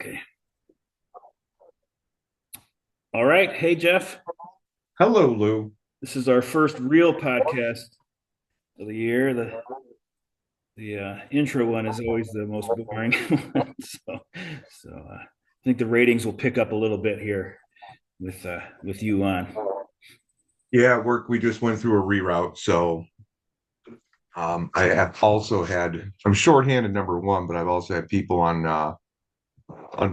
Okay. All right. Hey, Jeff. Hello, Lou. This is our first real podcast of the year. The intro one is always the most boring one. So I think the ratings will pick up a little bit here with you on. Yeah, at work we just went through a reroute, so I have also had I'm shorthanded number one, but I've also had people on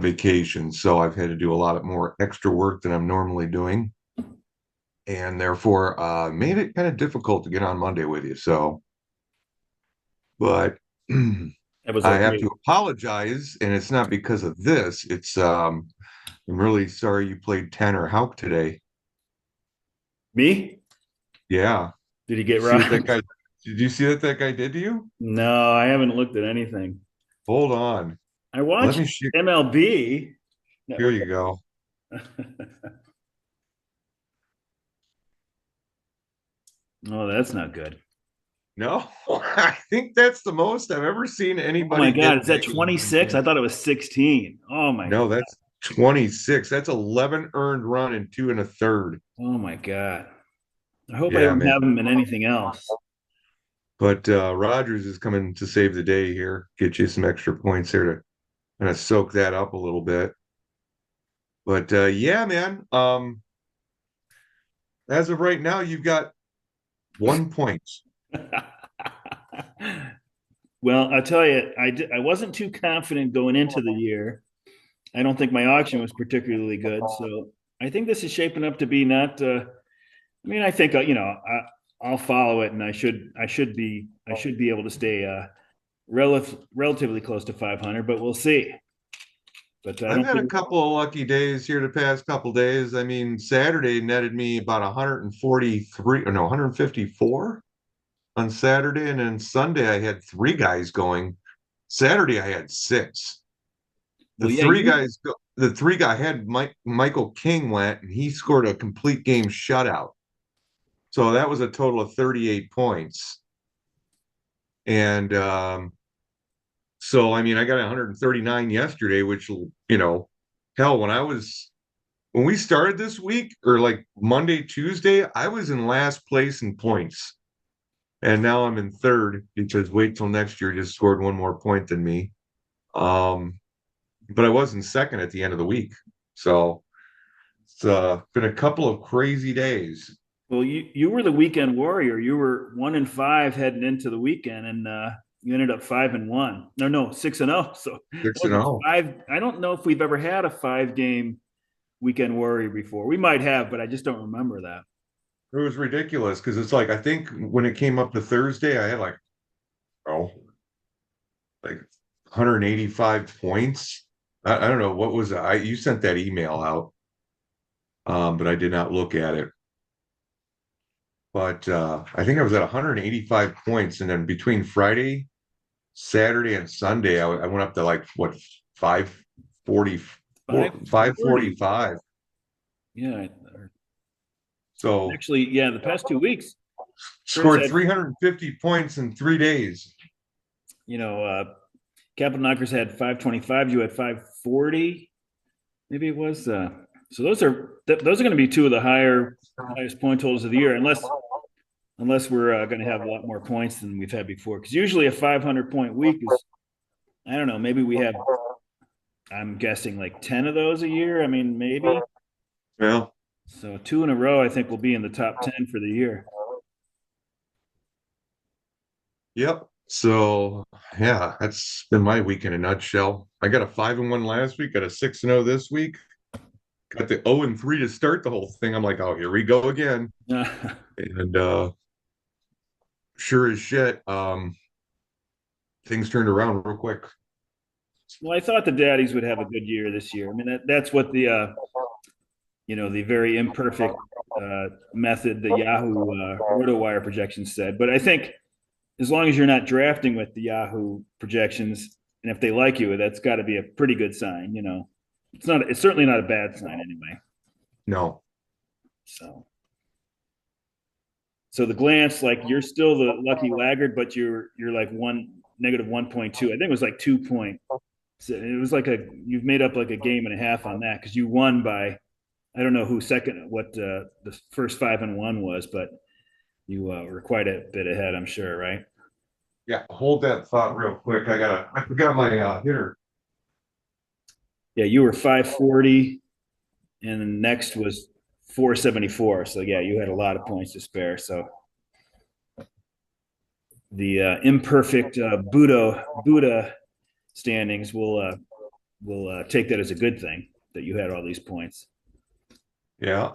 vacation, so I've had to do a lot more extra work than I'm normally doing, and therefore made it kind of difficult to get on Monday with you. So, but That was I have okay. to apologize, and it's not because of this. It's I'm really sorry you played Tanner Houck today. Me? Yeah, Did he get see what that robbed? guy? Did you see what that guy did to you? No, I haven't looked at anything. Hold on. I Let watched me shoot. MLB Here Network. you go. Oh, that's not good. No, I think that's the most I've ever seen Oh my anybody God, get is that negative 26? I points. thought it was 16. Oh my, No, that's 26. That's 11 earned run and two and a third. oh my God. I hope I Yeah, don't man. have him in anything else. But Rogers is coming to save the day here. Get you some extra points here to kind of soak that up a little bit. But yeah, man. As of right now, you've got 1 point. Well, I'll tell you, I wasn't too confident going into the year. I don't think my auction was particularly good, so I think this is shaping up to be not. I mean, I think I'll follow it, and I should be able to stay relatively close to 500, but we'll see. But I I've don't had a think. couple of lucky days here the past couple of days. I mean, Saturday netted me about 143 or no, 154 on Saturday, and then Sunday I had three guys going. Saturday I had six. The Well, yeah, three guys, the three guy had Michael King went and he scored a complete game shutout. So that was a total of 38 points. And so I mean, I got 139 yesterday, which hell, when we started this week or like Monday, Tuesday, I was in last place in points. And now I'm in third because wait till next year just scored one more point than me. Um, but I was in second at the end of the week. So it's been a couple of crazy days. well, you were the weekend warrior. You were 1-5 heading into the weekend, and you ended up 5-1. No, 6-0. So that Six and was a oh. five. I don't know if we've ever had a 5 game weekend warrior before. We might have, but I just don't remember that. It was ridiculous because it's like I think when it came up to Thursday, I had oh like 185 points. I don't know what was I you sent that email out, but I did not look at it. But I think I was at 185 points, and then between Friday, Saturday, and Sunday, I went up to like what 540, 540. 545. Yeah. So Actually, yeah, the past 2 weeks, Prince scored had, 350 points in 3 days. you know, Capital Knockers had 525. You had 540. Maybe it was. So those are going to be two of the highest point totals of the year, unless we're going to have a lot more points than we've had before. Because usually a 500 point week is, I don't know, maybe we have, I'm guessing like 10 of those a year. I mean, maybe. Well, So two in a row, I think will be in the top 10 for the year. yep. So yeah, that's been my week in a nutshell. I got a 5-1 last week, got a 6-0 this week, got the 0-3 to start the whole thing. I'm like, oh, here we go again. And sure as shit, things turned around real quick. Well, I thought the Daddies would have a good year this year. I mean, that's what the very imperfect method, the Yahoo RotoWire projections said. But I think as long as you're not drafting with the Yahoo projections, and if they like you, that's got to be a pretty good sign. It's not. It's certainly not a bad sign anyway. No. So, so the glance, like you're still the lucky laggard, but you're like one negative 1.2. I think it was like 2 point. So it was like you've made up like a game and a half on that because you won by I don't know who second what the first 5-1 was, but you were quite a bit ahead, I'm sure, right? Yeah, hold that thought real quick. I forgot my hitter. Yeah, you were 540, and the next was 474. So yeah, you had a lot of points to spare. So the imperfect Buddha standings will take that as a good thing that you had all these points. Yeah.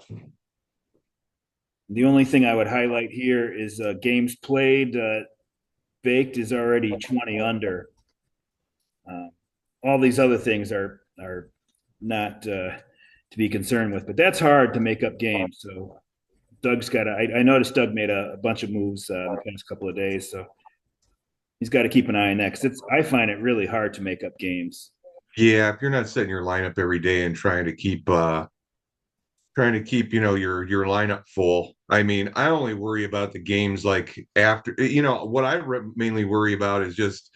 The only thing I would highlight here is games played. Baked is already 20 under. Uh, all these other things are not to be concerned with, but that's hard to make up games. So Doug's got to. I noticed Doug made a bunch of moves in the past couple of days, so he's got to keep an eye on that. Because it's I find it really hard to make up games. Yeah, if you're not setting your lineup every day and trying to keep, your lineup full. I mean, I only worry about the games like after, what mainly worry about is just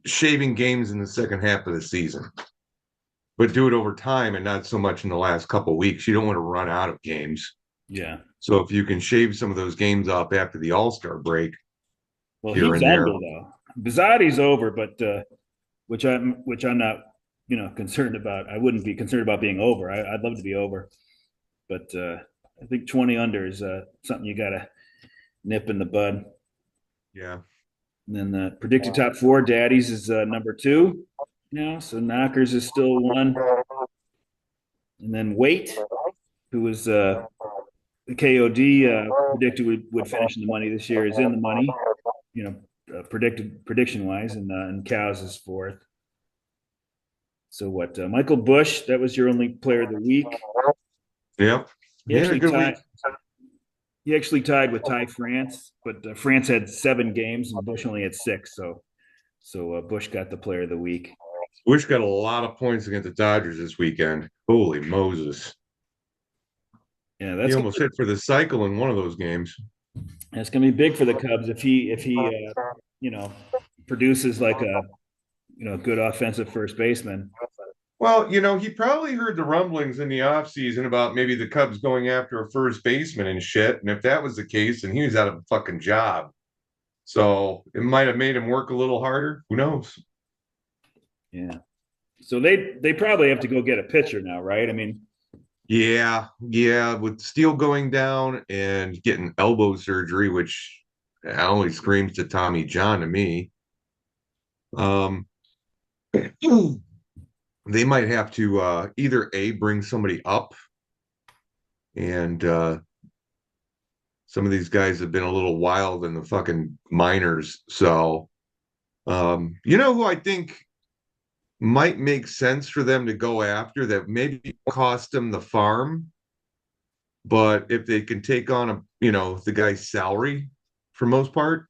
shaving games in the second half of the season, but do it over time and not so much in the last couple of weeks. You don't want to run out of games. Yeah. So if you can shave some of those games off after the All-Star break Well, here he's and there. under though. Bizzotti's over, but which I'm not concerned about. I wouldn't be concerned about being over. I'd love to be over, but I think 20 under is something you got to nip in the bud. Yeah. And then the predicted top four, Daddy's is number two. So Knockers is still one, and then Wait, who was the KOD predicted would finish in the money this year, is in the money. Predicted prediction wise, and Cows is fourth. So what? Michael Bush, that was your only player of the week. Yep. He He had a actually good tied. week. He actually tied with Ty France, but France had 7 games and Bush only had 6. So Bush got the player of the week. Wish got a lot of points against the Dodgers this weekend. Holy Moses. Yeah, He almost hit for the cycle in one of those games. that's gonna be big for the Cubs if he you know produces like a good offensive first baseman. Well, he probably heard the rumblings in the offseason about maybe the Cubs going after a first baseman and shit. And if that was the case, then he was out of a fucking job. So it might have made him work a little harder. Who knows? Yeah. So they probably have to go get a pitcher now, right? I mean, Yeah, yeah. With Steele going down and getting elbow surgery, which only screams to Tommy John to me. Um, they might have to either A, bring somebody up, and some of these guys have been a little wild in the fucking minors. So, who I think might make sense for them to go after that maybe cost them the farm, but if they can take on the guy's salary for most part,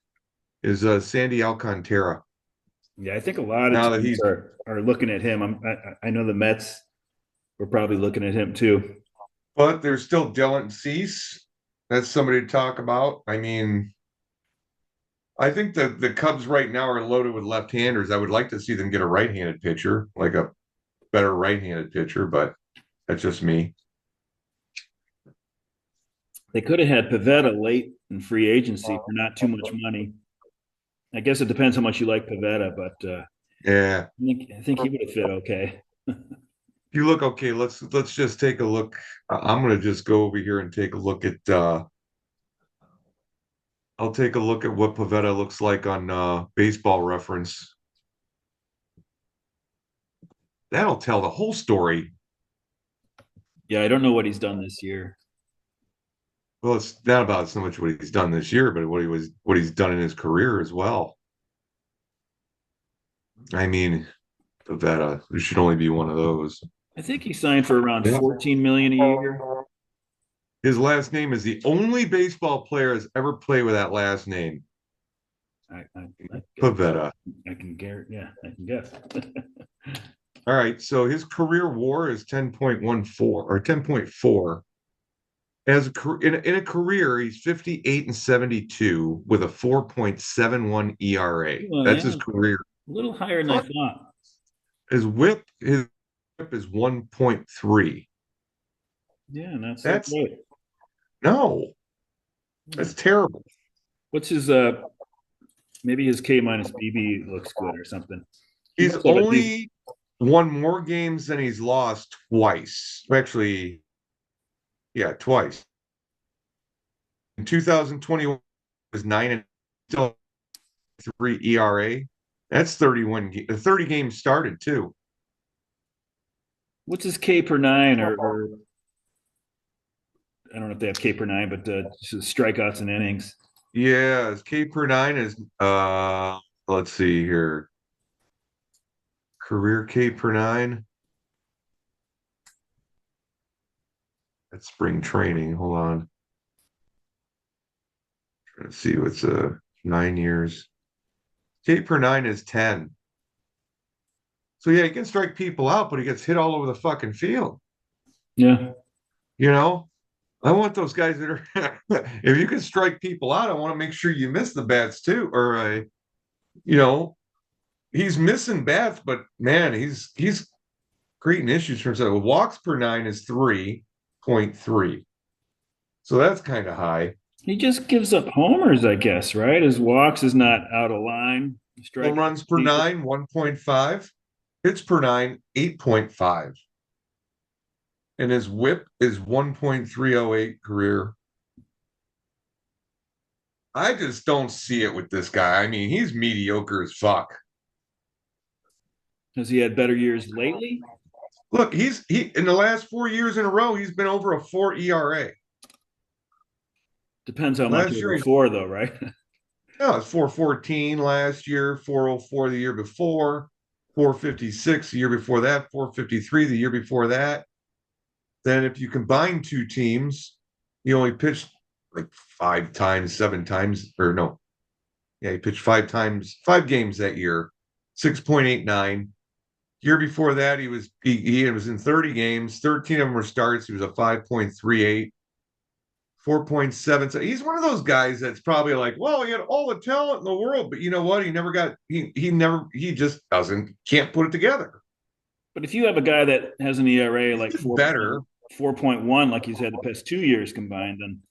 is Sandy Alcantara. yeah, I think a lot of Now that teams he's, are looking at him. I know the Mets were probably looking at him too. but there's still Dylan Cease. That's somebody to talk about. I mean, I think the Cubs right now are loaded with left-handers. I would like to see them get a right-handed pitcher, like a better right-handed pitcher, but that's just me. They could have had Pavetta late in free agency for not too much money. I guess it depends how much you like Pavetta, but Yeah. I think he would have fit okay. If you look okay, let's just take a look. I'm gonna just go over here and take a look at I'll take a look at what Pavetta looks like on baseball reference. That'll tell the whole story. Yeah, I don't know what he's done this year. Well, it's not about so much what he's done this year, but what he's done in his career as well. I mean, Pavetta, there should only be one of those. I think he signed for around Yeah. 14 million a year. His last name is the only baseball player has ever played with that last name. Pavetta. I can guarantee. Yeah, I can guess. All right, so his career WAR is 10.14 or 10.4. In a career, he's 58 and 72 with a 4.71 ERA. Well, That's yeah, his career. a little higher than I thought. his whip is 1.3. Yeah, not so That's great. no, Yeah. that's terrible. What's his maybe his K minus BB looks good or something. He He's must have a decent. only won more games than he's lost twice. Actually, yeah, twice. In 2021 was 9 and still 3 ERA. That's 30 games started too. What's his K per nine or I don't know if they have K per nine, but just strikeouts and innings. Yeah, his K per nine is let's see here. Career K per nine. That's spring training. Hold on. Trying to see what's 9 years. K per nine is 10. So yeah, he can strike people out, but he gets hit all over the fucking field. Yeah. You know, I want those guys that are. If you can strike people out, I want to make sure you miss the bats too. Or you know, he's missing bats, but man, he's creating issues for himself. Walks per nine is 3.3, so that's kind of high. He just gives up homers, I guess, right? His walks is not out of line. Home Strikeouts runs per decent. nine 1.5, hits per nine 8.5, and his WHIP is 1.308 career. I just don't see it with this guy. I mean, he's mediocre as fuck. Has he had better years lately? Look, he in the last 4 years in a row, he's been over a 4 ERA. Depends how much Last year over he's four, though, right? no, it's 414 last year, 404 the year before, 456 the year before that, 453 the year before that. Then if you combine two teams, he only pitched like 5 times, 7 times, or no, yeah, he pitched 5 times, 5 games that year, 6.89. Year before that, he was in 30 games, 13 of them were starts. He was a 5.38, 4.7. So he's one of those guys that's probably like, well, he had all the talent in the world, but you know what? He just can't put it together. But if you have a guy that has an ERA He's like getting better. 4.1, like he's had the past 2 years combined, then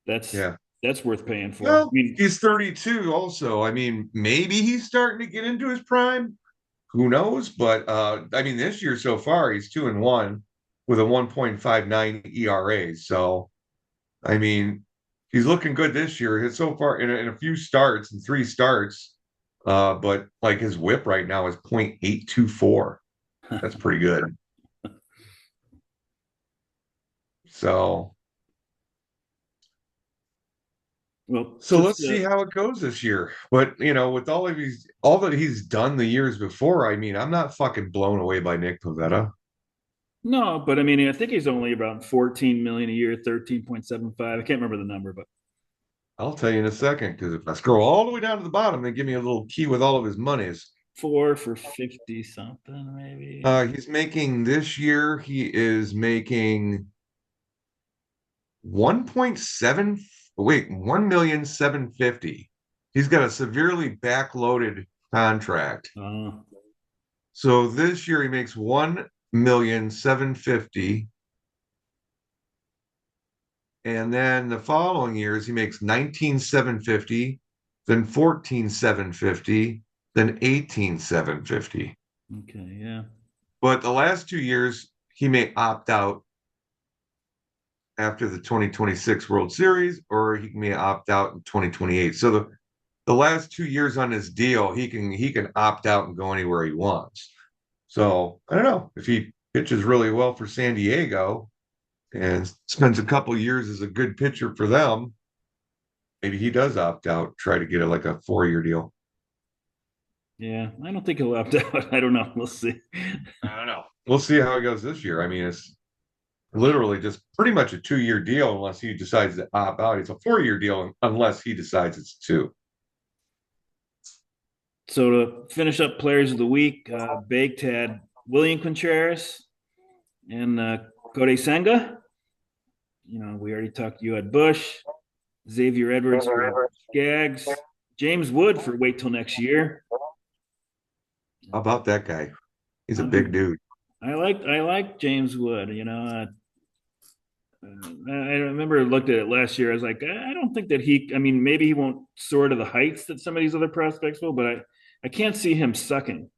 that's Yeah. that's worth paying for. I Well, mean, he's 32 also. I mean, maybe he's starting to get into his prime. Who knows? But I mean, this year so far, he's 2-1 with a 1.59 ERA. So I mean, he's looking good this year. His so far in a few starts and 3 starts, but like his whip right now is 0.824. That's pretty good. So well, so just let's see how it goes this year. But you know, with all that he's done the years before, I mean, I'm not fucking blown away by Nick Pivetta. no, but I mean, I think he's only about 14 million a year, 13.75. I can't remember the number, but I'll tell you in a second, because if I scroll all the way down to the bottom, they give me a little key with all of his monies. four for 50 something, maybe. He's making this year, he is making 1.7, wait, 1,750,000. He's got a severely backloaded contract. Uh, So this year he makes 1,750,000. And then the following years he makes 19,750,000, then 14,750,000, then 18,750,000. okay, yeah. But the last 2 years he may opt out after the 2026 World Series, or he may opt out in 2028. So the last 2 years on his deal, he can opt out and go anywhere he wants. So I don't know if he pitches really well for San Diego and spends a couple years as a good pitcher for them. Maybe he does opt out, try to get like a 4 year deal. Yeah, I don't think he'll opt out. I don't know. We'll see. I don't know. We'll see how it goes this year. I mean, it's literally just pretty much a 2 year deal unless he decides to opt out. It's a 4 year deal unless he decides it's two. So to finish up players of the week, Baked had William Contreras and Kodai Senga. You know, we already talked. You had Bush, Xavier Edwards for Skaggs, James Wood for wait till next year. How about that guy? He's a big Um, dude. I like James Wood. I remember I looked at it last year. I was like, I don't think that he. I mean, maybe he won't soar to the heights that some of these other prospects will, but I can't see him sucking.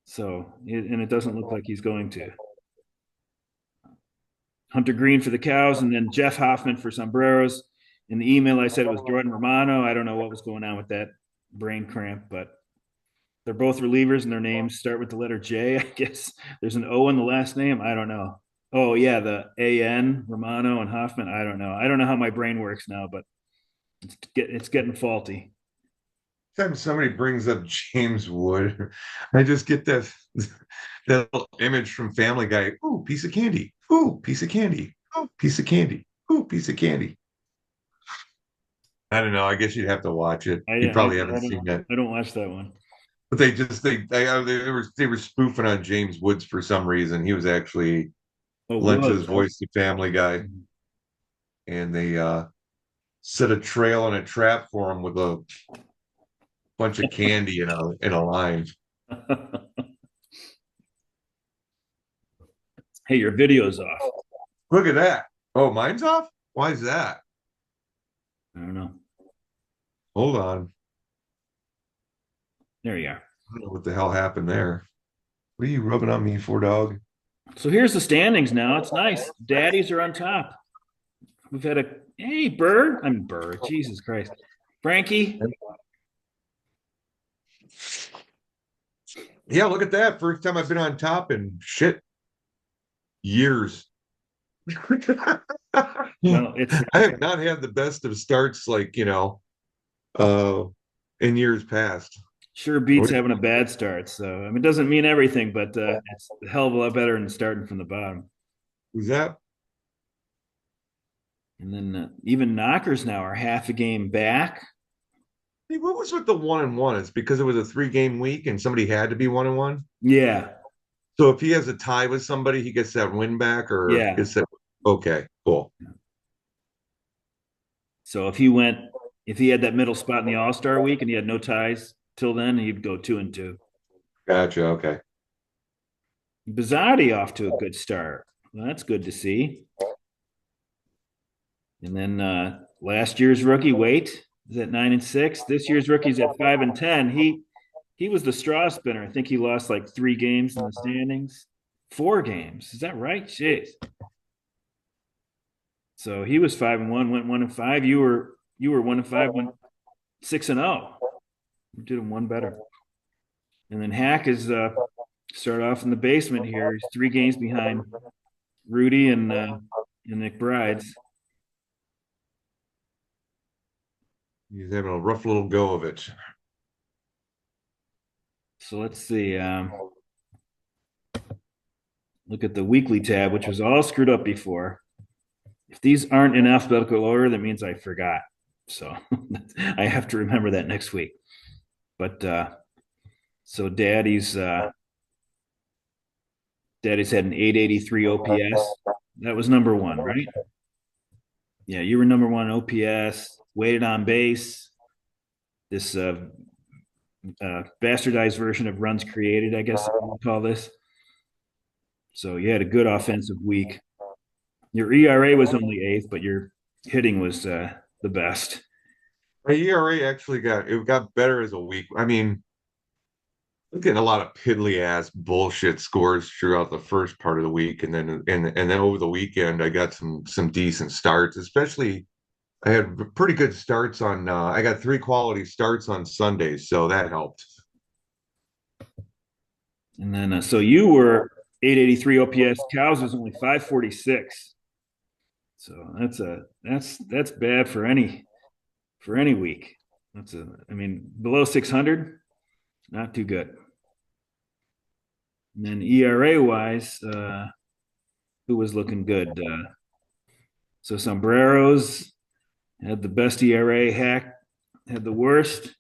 So, and it doesn't look like he's going to. Hunter Green for the Cows, and then Jeff Hoffman for Sombreros. In the email, I said it was Jordan Romano. I don't know what was going on with that brain cramp, but they're both relievers, and their names start with the letter J. I guess there's an O in the last name. I don't know. Oh yeah, the A.N. Romano and Hoffman. I don't know. I don't know how my brain works now, but it's getting faulty. Time somebody brings up James Wood, I just get that little image from Family Guy. Ooh, piece of candy. Ooh, piece of candy. Ooh, piece of candy. Ooh, piece of candy. I don't know. I guess you'd have to watch it. I You I, probably haven't I seen don't that. I don't watch that one. But they were spoofing on James Woods for some reason. He was actually Oh, Lynch's Woods. voice to Family Guy, and they set a trail and a trap for him with a bunch of candy in a line. Hey, your video's off. Look at that. Oh, mine's off? Why is that? I don't know. Hold on. There you are. I don't know what the hell happened there. What are you rubbing on me for, dog? So here's the standings now. It's nice. Daddies are on top. We've had a hey Burr. I'm Burr. Jesus Christ. Frankie. Yeah, look at that. First time I've been on top in shit years. I Well, it's have not had the best of starts uh in years past. sure beats having a bad start. So I mean, it doesn't mean everything, but it's a hell of a lot better than starting from the bottom. Who's that? And then even knockers now are half a game back. Hey, what was with the 1-1? It's because it was a 3-game week and somebody had to be 1-1. Yeah, So if he has a tie with somebody, he gets that win back or yeah. gets that. Okay, cool. So if he had that middle spot in the All Star week and he had no ties till then, he'd go 2-2. Gotcha. Okay. Bizzotti off to a good start. Well, that's good to see. And then last year's rookie, Wait, is at 9-6. This year's rookie's at 5-10. He was the straw spinner. I think he lost like 3 games in the standings. 4 games. Is that right? Jeez. So he was 5-1, went 1-5. You were 1-5, went 6-0. You did him one better. And then Hack is start off in the basement here. He's 3 games behind Rudy and Nick Brides. He's having a rough little go of it. So let's see. Look at the weekly tab, which was all screwed up before. If these aren't in alphabetical order, that means I forgot. So I have to remember that next week. But so Daddy's had an 883 OPS. That was number one, right? Yeah, you were number one OPS, weighted on base. This bastardized version of runs created, I guess we call this. So you had a good offensive week. Your ERA was only eighth, but your hitting was the best. My ERA actually got better as a week. I mean, I'm getting a lot of piddly ass bullshit scores throughout the first part of the week, and then over the weekend I got some decent starts. Especially I had pretty good starts on. I got 3 quality starts on Sundays, so that helped. And then so you were 883 OPS. Cows was only 546. So that's bad for any week. I mean below 600, not too good. And then ERA wise, who was looking good? So Sombreros had the best ERA. Hack had the worst.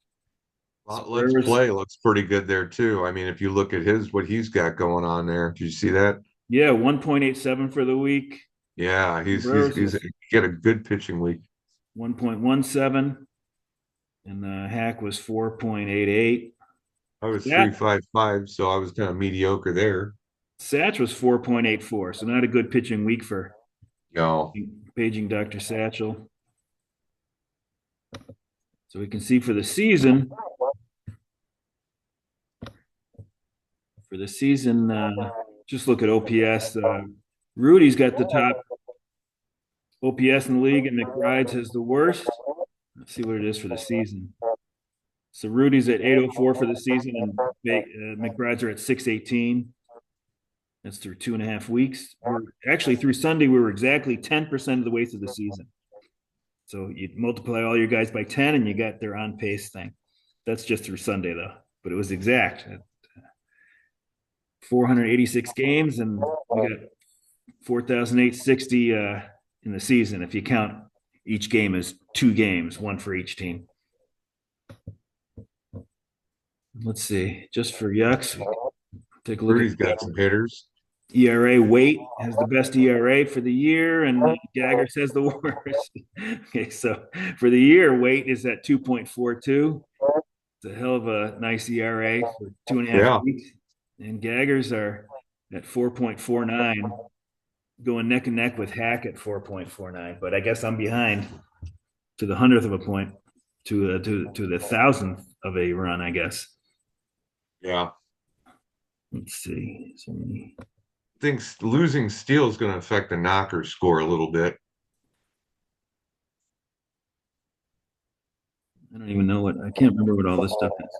Let's Sombreros, play looks pretty good there too. I mean, if you look at what he's got going on there, did you see that? yeah, 1.87 for the week. Yeah, Sombreros he's was he had a good pitching week. 1.17, and Hack was 4.88. I was That 3.55, so I was kind of mediocre there. Satch was 4.84, so not a good pitching week for No. paging Dr. Satchel. So we can see for the season, just look at OPS. Rudy's got the top OPS in the league, and McBride's has the worst. Let's see what it is for the season. So Rudy's at 804 for the season, and McBride's are at 618. That's through 2.5 weeks. We're actually through Sunday. We were exactly 10% of the way through the season. So you multiply all your guys by 10, and you got their on pace thing. That's just through Sunday though, but it was exact. 486 games, and we got 4,860 in the season. If you count each game as 2 games, one for each team. Let's see, just for yucks, take a look at Rudy's got some hitters. ERA. Waite has the best ERA for the year, and Gagger says the worst. Okay, so for the year, Waite is at 2.42. It's a hell of a nice ERA for 2.5 Yeah. weeks. And Gaggers are at 4.49, going neck and neck with Hack at 4.49. But I guess I'm behind to the hundredth of a point, to the thousandth of a run, I guess. Yeah. Let's see. So many. I think losing Steele is going to affect the knocker score a little bit. I don't even know I can't remember what all this stuff is.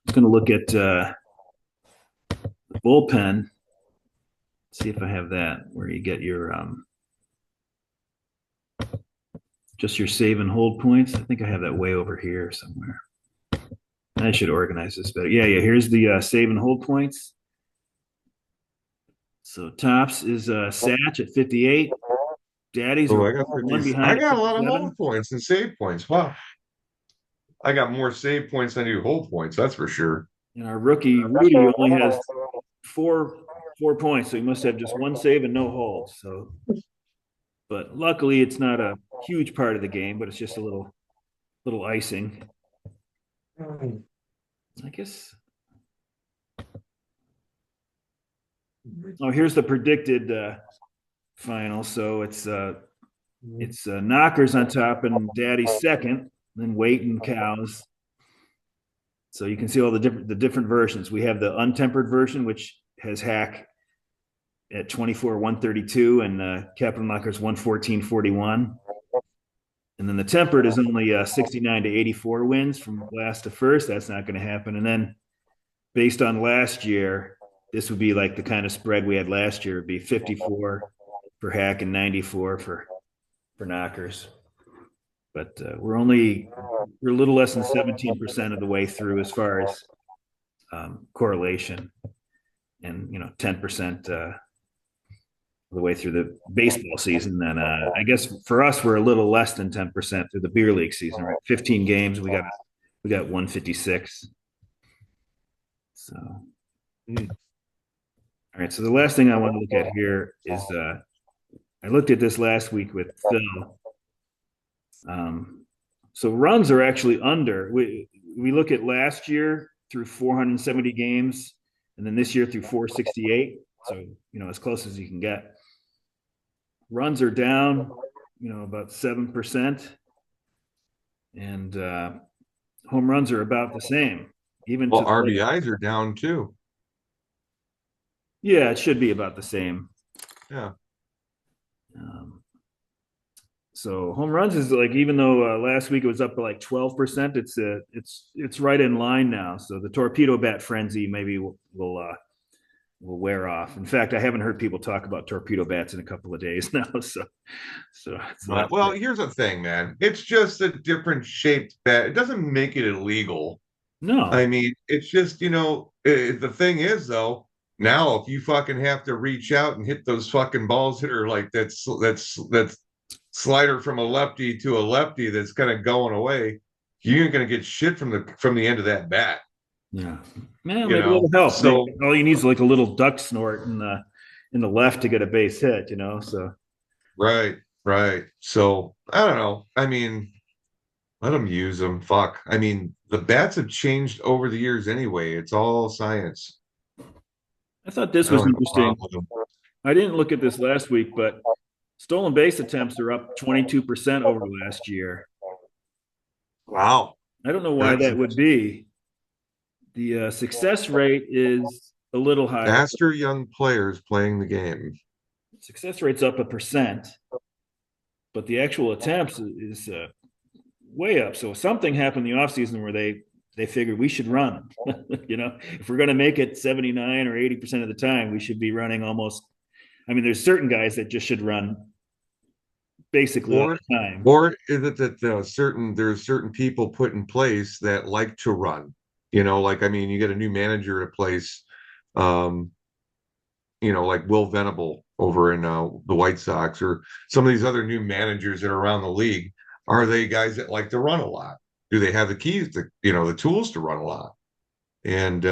I'm going to look at the bullpen, see if I have that, where you get your just your save and hold points. I think I have that way over here somewhere. I should organize this better. Yeah. Here's the save and hold points. So tops is Satch at 58. Daddies Oh, are I got one 50. I behind at got a lot of 57. hold points and save points. Wow. I got more save points than I do hold points. That's for sure. And our rookie Rudy only has four points, so he must have just one save and no holds. So, but luckily, it's not a huge part of the game, but it's just a little icing. I guess. Oh, here's the predicted final. So it's Knockers on top and Daddy's second, then Weight and Cows. So you can see all the different versions. We have the untempered version, which has Hack at 24,132 and Capital Knockers 114,41. And then the tempered is only 69 to 84 wins from last to first. That's not going to happen. And then based on last year, this would be like the kind of spread we had last year. It'd be 54 for Hack and 94 for Knockers. But we're a little less than 17% of the way through as far as correlation, and 10% of the way through the baseball season. Then I guess for us, we're a little less than 10% through the beer league season. Right, 15 games, we got 156. So, all right. So the last thing I want to look at here is I looked at this last week with Phil. So runs are actually under. We look at last year through 470 games, and then this year through 468. So as close as you can get. Runs are down, about 7%, and home runs are about the same. Even Well, to RBIs are down too. yeah, it should be about the same. Yeah. So home runs is like, even though last week it was up by like 12%, it's right in line now. So the torpedo bat frenzy maybe will wear off. In fact, I haven't heard people talk about torpedo bats in a couple of days now. So Well, here's the thing, man. It's just a different shaped bat. It doesn't make it illegal. I no, mean, it's just, the thing is though, now if you fucking have to reach out and hit those fucking balls that are like that's slider from a lefty to a lefty that's kind of going away, you ain't gonna get shit from the end of that bat. yeah, man, You maybe know. it'll help. Maybe So all you need is like a little duck snort in the left to get a base hit. So right, right. So I don't know. I mean, Let them use them. Fuck. I mean, the bats have changed over the years anyway. It's all science. I thought this I don't was have a problem interesting. with them. I didn't look at this last week, but stolen base attempts are up 22% over last year. Wow. I don't know why That's that would be. The success rate is a little higher. faster young players playing the game. Success rate's up 1%, but the actual attempts is way up. So something happened in the offseason where they figured we should run. If we're going to make it 79 or 80% of the time, we should be running almost. I mean, there's certain guys that just should run basically all Or the time. or is it that there's certain people put in place that like to run? Like I mean, you get a new manager at a place, um, like Will Venable over in the White Sox, or some of these other new managers that are around the league. Are they guys that like to run a lot? Do they have the keys to, the tools to run a lot? And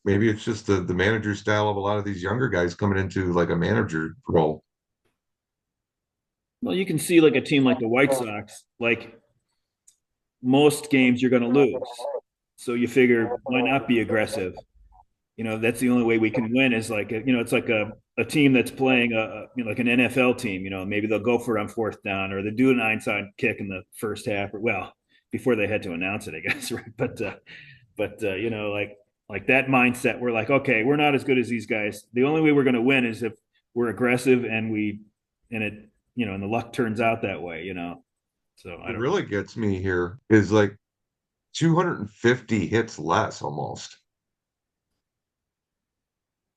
maybe it's just the manager style of a lot of these younger guys coming into like a manager role. Well, you can see like a team like the White Sox, like most games you're going to lose. So you figure why not be aggressive? That's the only way we can win is like, it's like a team that's playing like an NFL team, maybe they'll go for it on fourth down or they do an onside kick in the first half or well, before they had to announce it, I guess. Right. But like that mindset, we're like, okay, we're not as good as these guys. The only way we're going to win is if we're aggressive and it, and the luck turns out that way. So I What don't know. really gets me here is like 250 hits less almost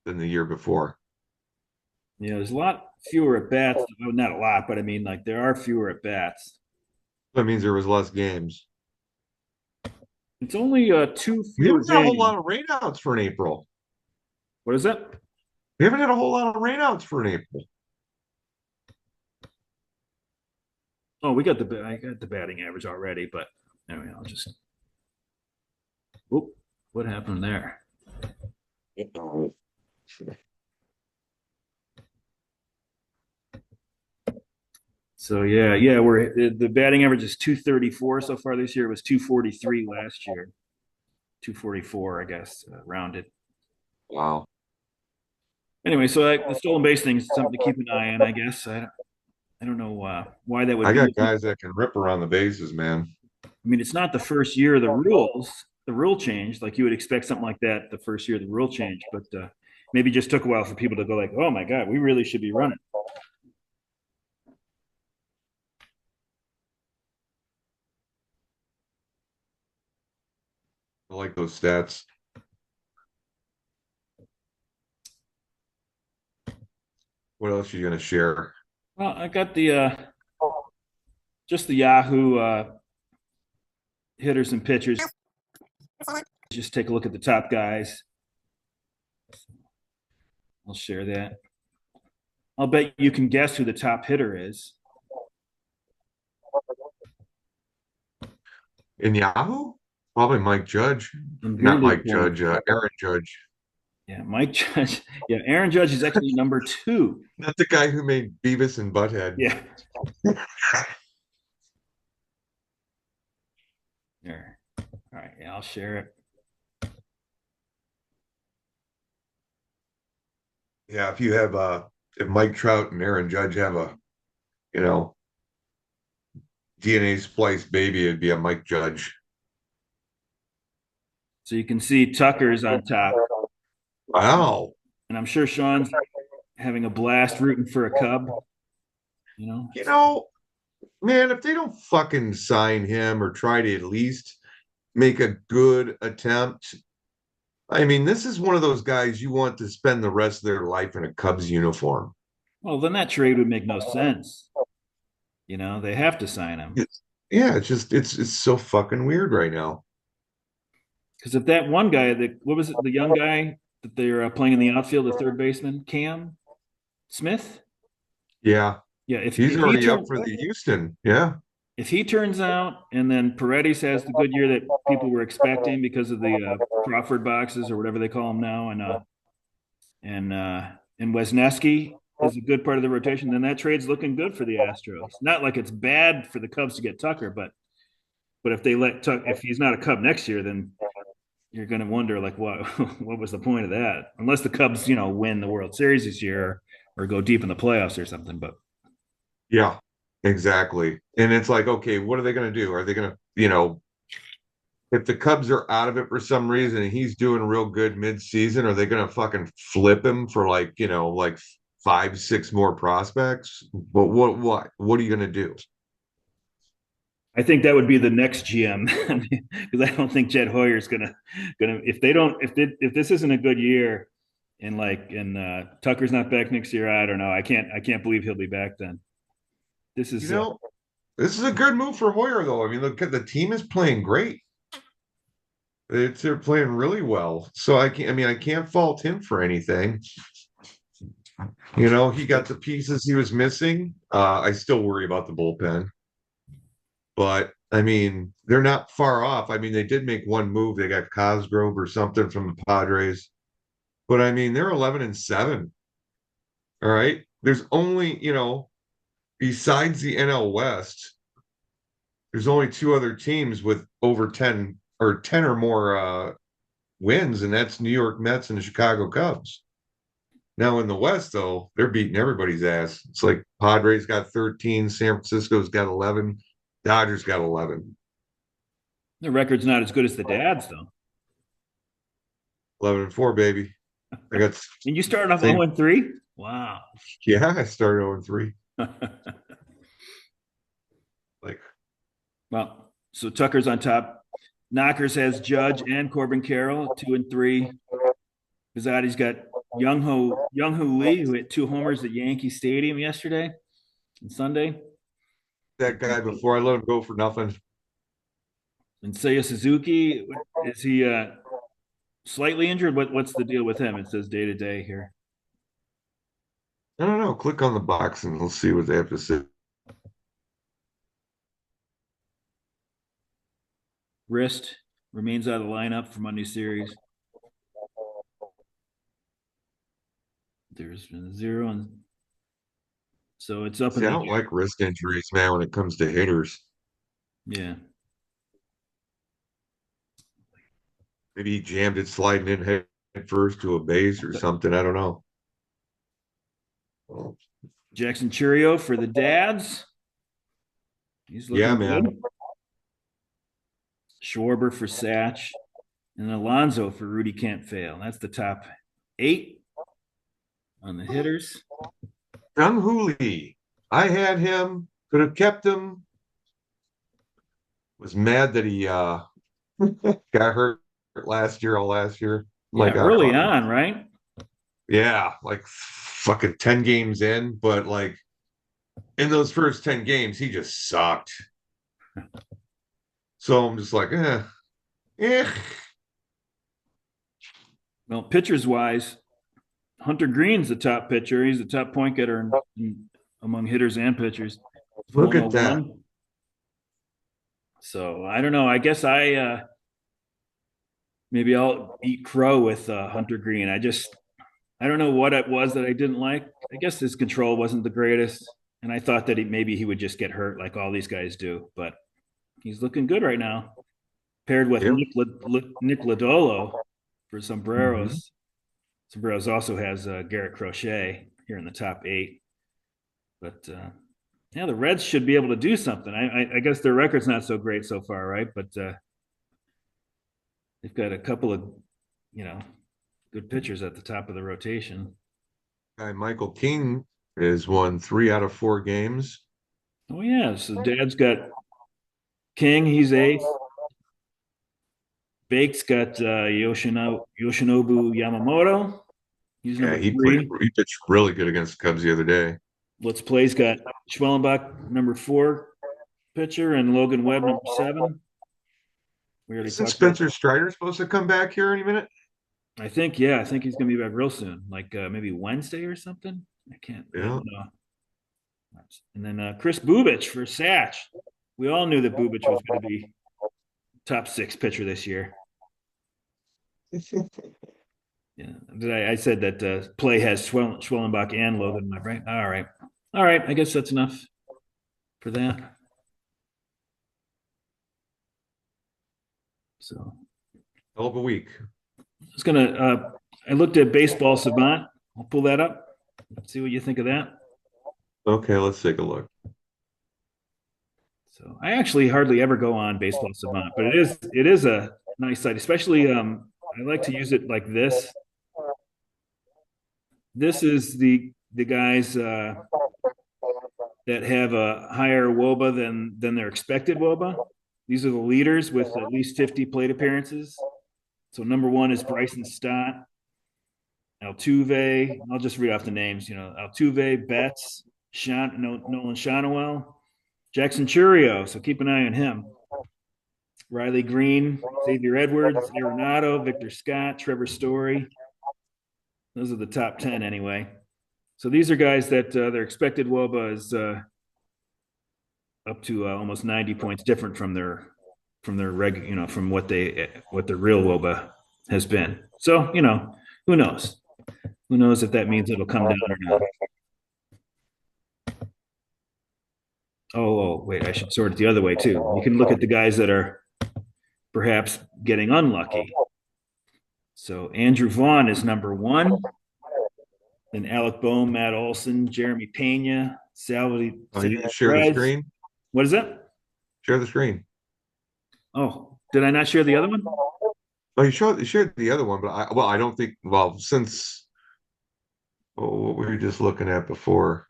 than the year before. There's a lot fewer at bats. Well, not a lot, but I mean, like there are fewer at bats. That means there was less games. It's only two We fewer haven't had a whole games. lot of rainouts for an April. What is that? We haven't had a whole lot of rainouts for an April. Oh, I got the batting average already, but anyway, I'll just. Whoop! What happened there? So yeah, we're the batting average is 234 so far this year. It was 243 last year. 244, I guess, rounded. Wow. Anyway, so the stolen base thing is something to keep an eye on, I guess. I don't know why that would I be. got guys that can rip around the bases, man. I mean, it's not the first year of the rules. The rule changed. Like you would expect something like that the first year of the rule changed, but maybe it just took a while for people to go like, "Oh my God, we really should be running." I like those stats. What else are you gonna share? Well, I got the just the Yahoo hitters and pitchers. Just take a look at the top guys. I'll share that. I'll bet you can guess who the top hitter is. In Yahoo? Probably Mike Judge. I'm Not barely Mike pulling. Judge, Aaron Judge. Yeah, Mike Judge. Yeah, Aaron Judge is actually number two. Not the guy who made Beavis and Butthead. Yeah. There. All right. Yeah, I'll share it. Yeah, if Mike Trout and Aaron Judge have a, you know, DNA spliced baby, it'd be a Mike Judge. So you can see Tucker's on top, Wow. and I'm sure Sean's having a blast rooting for a Cub. You know, You know, man, if they don't fucking sign him or try to at least make a good attempt, I mean, this is one of those guys you want to spend the rest of their life in a Cubs uniform. well, then that trade would make no sense. They have to sign him Yeah, it's so fucking weird right now. because if that one guy, what was it, the young guy that they're playing in the outfield, the third baseman, Cam Smith? Yeah, Yeah, if he's if he already up turns for the Houston. Yeah. if he turns out, and then Paredes has the good year that people were expecting because of the Crawford boxes or whatever they call them now, and Wesneski is a good part of the rotation, then that trade's looking good for the Astros. Not like it's bad for the Cubs to get Tucker, but But if they let Tuck, if he's not a Cub next year, then you're going to wonder like what what was the point of that? Unless the Cubs, win the World Series this year or go deep in the playoffs or something. But Yeah, exactly. And it's like, okay, what are they going to do? Are they going to, if the Cubs are out of it for some reason and he's doing real good mid-season, are they going to fucking flip him for like, like 5, 6 more prospects? But what are you going to do? I think that would be the next GM because I don't think Jed Hoyer's gonna if they don't if this isn't a good year and Tucker's not back next year. I don't know. I can't believe he'll be back then. This You is know, this is a good move for Hoyer, though. I mean, look, the team is playing great. They're playing really well. So I can't fault him for anything. He got the pieces he was missing. I still worry about the bullpen, but I mean, they're not far off. I mean, they did make one move. They got Cosgrove or something from the Padres, but I mean, they're 11-7. All right. There's only, besides the NL West, there's only two other teams with over 10 or 10 or more wins, and that's New York Mets and the Chicago Cubs. Now in the West, though, they're beating everybody's ass. It's like Padres got 13, San Francisco's got 11, Dodgers got 11. the record's not as good as the dad's though. 11-4, baby. I got And you started off same. 0-3. Wow. Yeah, I started 0-3. Like, Well, so Tucker's on top. Knockers has Judge and Corbin Carroll 2-3. Pizzotti's got Young Ho Lee, who hit 2 homers at Yankee Stadium yesterday and Sunday. that guy before I let him go for nothing. And Seiya Suzuki, is he slightly injured? What's the deal with him? It says day to day here. I don't know. Click on the box and we'll see what they have to say. Wrist remains out of the lineup for Monday series. There's been 0, and so it's up in See, I the don't like wrist injuries, man, when it comes to hitters. yeah. Maybe he jammed it sliding in head first to a base or something. I don't know. Jackson Churio for the dads. He's Yeah, looking man. good. Schwarber for Satch, and Alonso for Rudy Can't Fail. That's the top 8 on the hitters. Jung Hoo Lee. I had him, could have kept him. Was mad that he got hurt all last year. My Yeah, God, early fuck him. on, right? Yeah, like fucking 10 games in, but like in those first 10 games, he just sucked. So I'm just like, eh. Well, pitchers wise, Hunter Green's the top pitcher. He's the top point getter among hitters and pitchers. Look at that. 101. So I don't know. I guess maybe I'll eat crow with Hunter Green. I don't know what it was that I didn't like. I guess his control wasn't the greatest, and I thought that maybe he would just get hurt like all these guys do. But he's looking good right now, paired with Yep. Nick Lodolo for Mhm. Sombreros. Sombreros also has Garrett Crochet here in the top 8. But yeah, the Reds should be able to do something. I guess their record's not so great so far, right? But they've got a couple of, you know, good pitchers at the top of the rotation. Guy Michael King has won 3 out of 4 games. Oh yeah, so Dad's got King. He's 8th. Bake's got Yoshinobu Yamamoto. He's Yeah, number 3. he pitched really good against the Cubs the other day. Let's Play's got Schwellenbach, number 4 pitcher, and Logan Webb, number 7. We already Isn't talked about. Spencer Strider supposed to come back here any minute? I think he's gonna be back real soon, like maybe Wednesday or something. I Yeah. don't know. And then Chris Bubich for Satch. We all knew that Bubich was going to be top 6 pitcher this year. Yeah, I said that Play has Schwellenbach and Logan. Am I right? All right. I guess that's enough for that. So Hell of a week. I was gonna. I looked at Baseball Savant. I'll pull that up. See what you think of that. Okay, let's take a look. So I actually hardly ever go on Baseball Savant, but it is a nice site, especially I like to use it like this. This is the guys that have a higher WOBA than their expected WOBA. These are the leaders with at least 50 plate appearances. So number one is Bryson Stott, Altuve. I'll just read off the names. Altuve, Betts, Nolan Shonowell, Jackson Churio. So keep an eye on him. Riley Green, Xavier Edwards, Arenado, Victor Scott, Trevor Story. Those are the top 10 anyway. So these are guys that their expected WOBA is up to almost 90 points different from from what their real WOBA has been. So who knows? Who knows if that means it'll come down or not? Oh, wait, I should sort it the other way too. You can look at the guys that are perhaps getting unlucky. So Andrew Vaughn is number one. Then Alec Bohm, Matt Olson, Jeremy Pena, Salvador You can share the Perez. screen. What is that? Share the screen. Oh, did I not share the other one? Oh, you shared the other one, but I don't think. Well, since what we were just looking at before.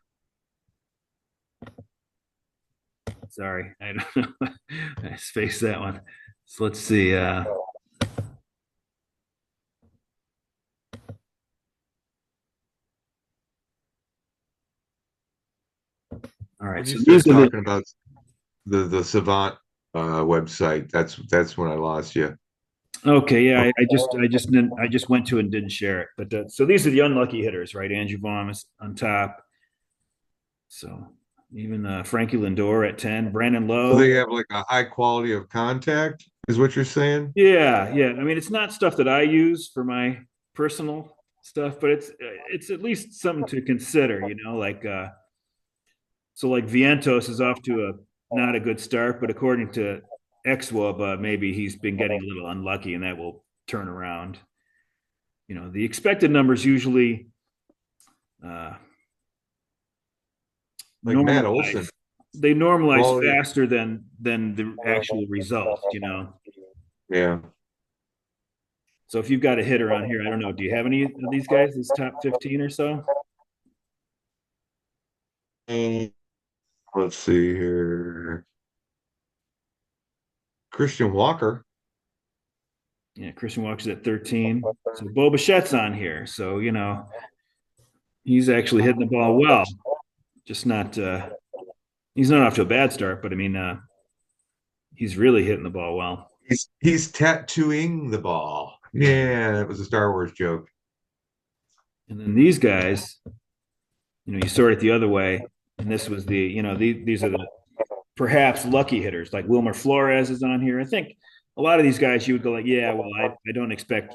Sorry, I don't know. I spaced that one. So let's see. All right. When you So start these are the. talking about the Savant website, that's when I lost you. Okay, yeah, I just went to it and didn't share it. But so these are the unlucky hitters, right? Andrew Vaughn is on top. So even Frankie Lindor at 10, Brandon So Lowe. they have like a high quality of contact, is what you're saying? Yeah, yeah. I mean, it's not stuff that I use for my personal stuff, but it's at least something to consider. Like like Vientos is off to a not a good start, but according to XWOB, maybe he's been getting a little unlucky, and that will turn around. The expected numbers usually uh, Like Matt Olson, normalize. They normalize quality. faster than the actual result. Yeah. So if you've got a hitter on here, I don't know. Do you have any of these guys? This top 15 or so? Let's see here. Christian Walker. Yeah, Christian Walker's at 13. So Bo Bichette's on here. So, he's actually hitting the ball well. Just not he's not off to a bad start, but I mean he's really hitting the ball well. He's tattooing the ball. Yeah, that was a Star Wars joke. And then these guys, you sort it the other way. And this was these are the perhaps lucky hitters, like Wilmer Flores is on here. I think a lot of these guys you would go like, yeah, well, I don't expect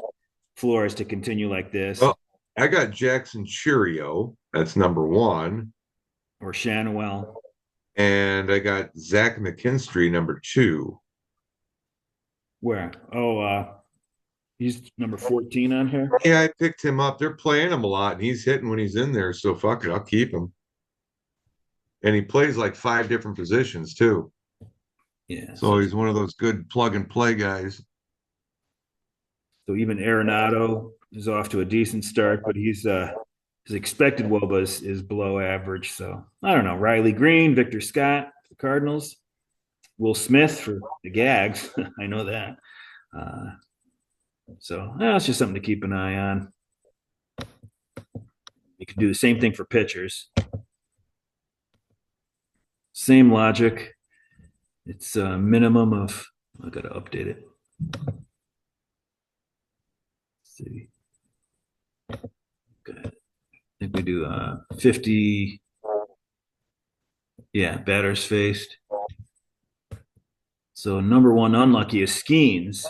Flores to continue like this. Well, I got Jackson Churio. That's number one. Or Shanwell. And I got Zach McKinstry, number two. Where? Oh, he's number 14 on here. Yeah, I picked him up. They're playing him a lot, and he's hitting when he's in there. So fuck it, I'll keep him. And he plays like five different positions too. Yeah. So he's one of those good plug and play guys. So even Arenado is off to a decent start, but his expected WOBA is below average. So I don't know. Riley Green, Victor Scott, the Cardinals, Will Smith for the Gags. I know that. So that's just something to keep an eye on. You can do the same thing for pitchers. Same logic. It's a minimum of. I got to update it. Let's see. Okay. I think we do 50. Yeah, batters faced. So number one unlucky is Skeens,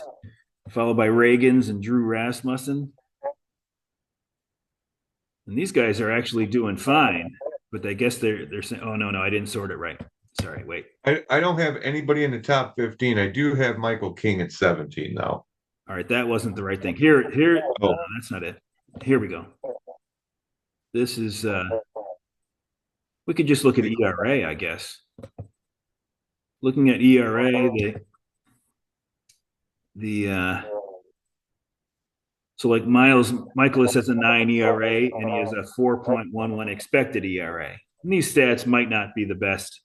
followed by Reagans and Drew Rasmussen. And these guys are actually doing fine, but I guess they're saying, oh no, I didn't sort it right. Sorry, wait. I don't have anybody in the top 15. I do have Michael King at 17 though. All right, that wasn't the right thing. Here. No, Oh, that's not it. Here we go. This is. We could just look at ERA, I guess. Looking at ERA, the so like Michaelis has a 9 ERA and he has a 4.11 expected ERA. And these stats might not be the best,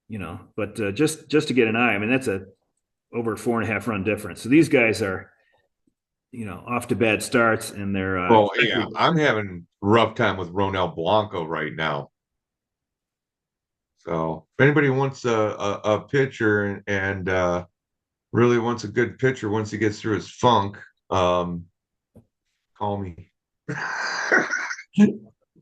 but just to get an eye, I mean that's a over 4.5 run difference. So these guys are, off to bad starts and they're well, yeah, I'm having a rough time with Ronel Blanco right now. So if anybody wants a pitcher and really wants a good pitcher once he gets through his funk, call me.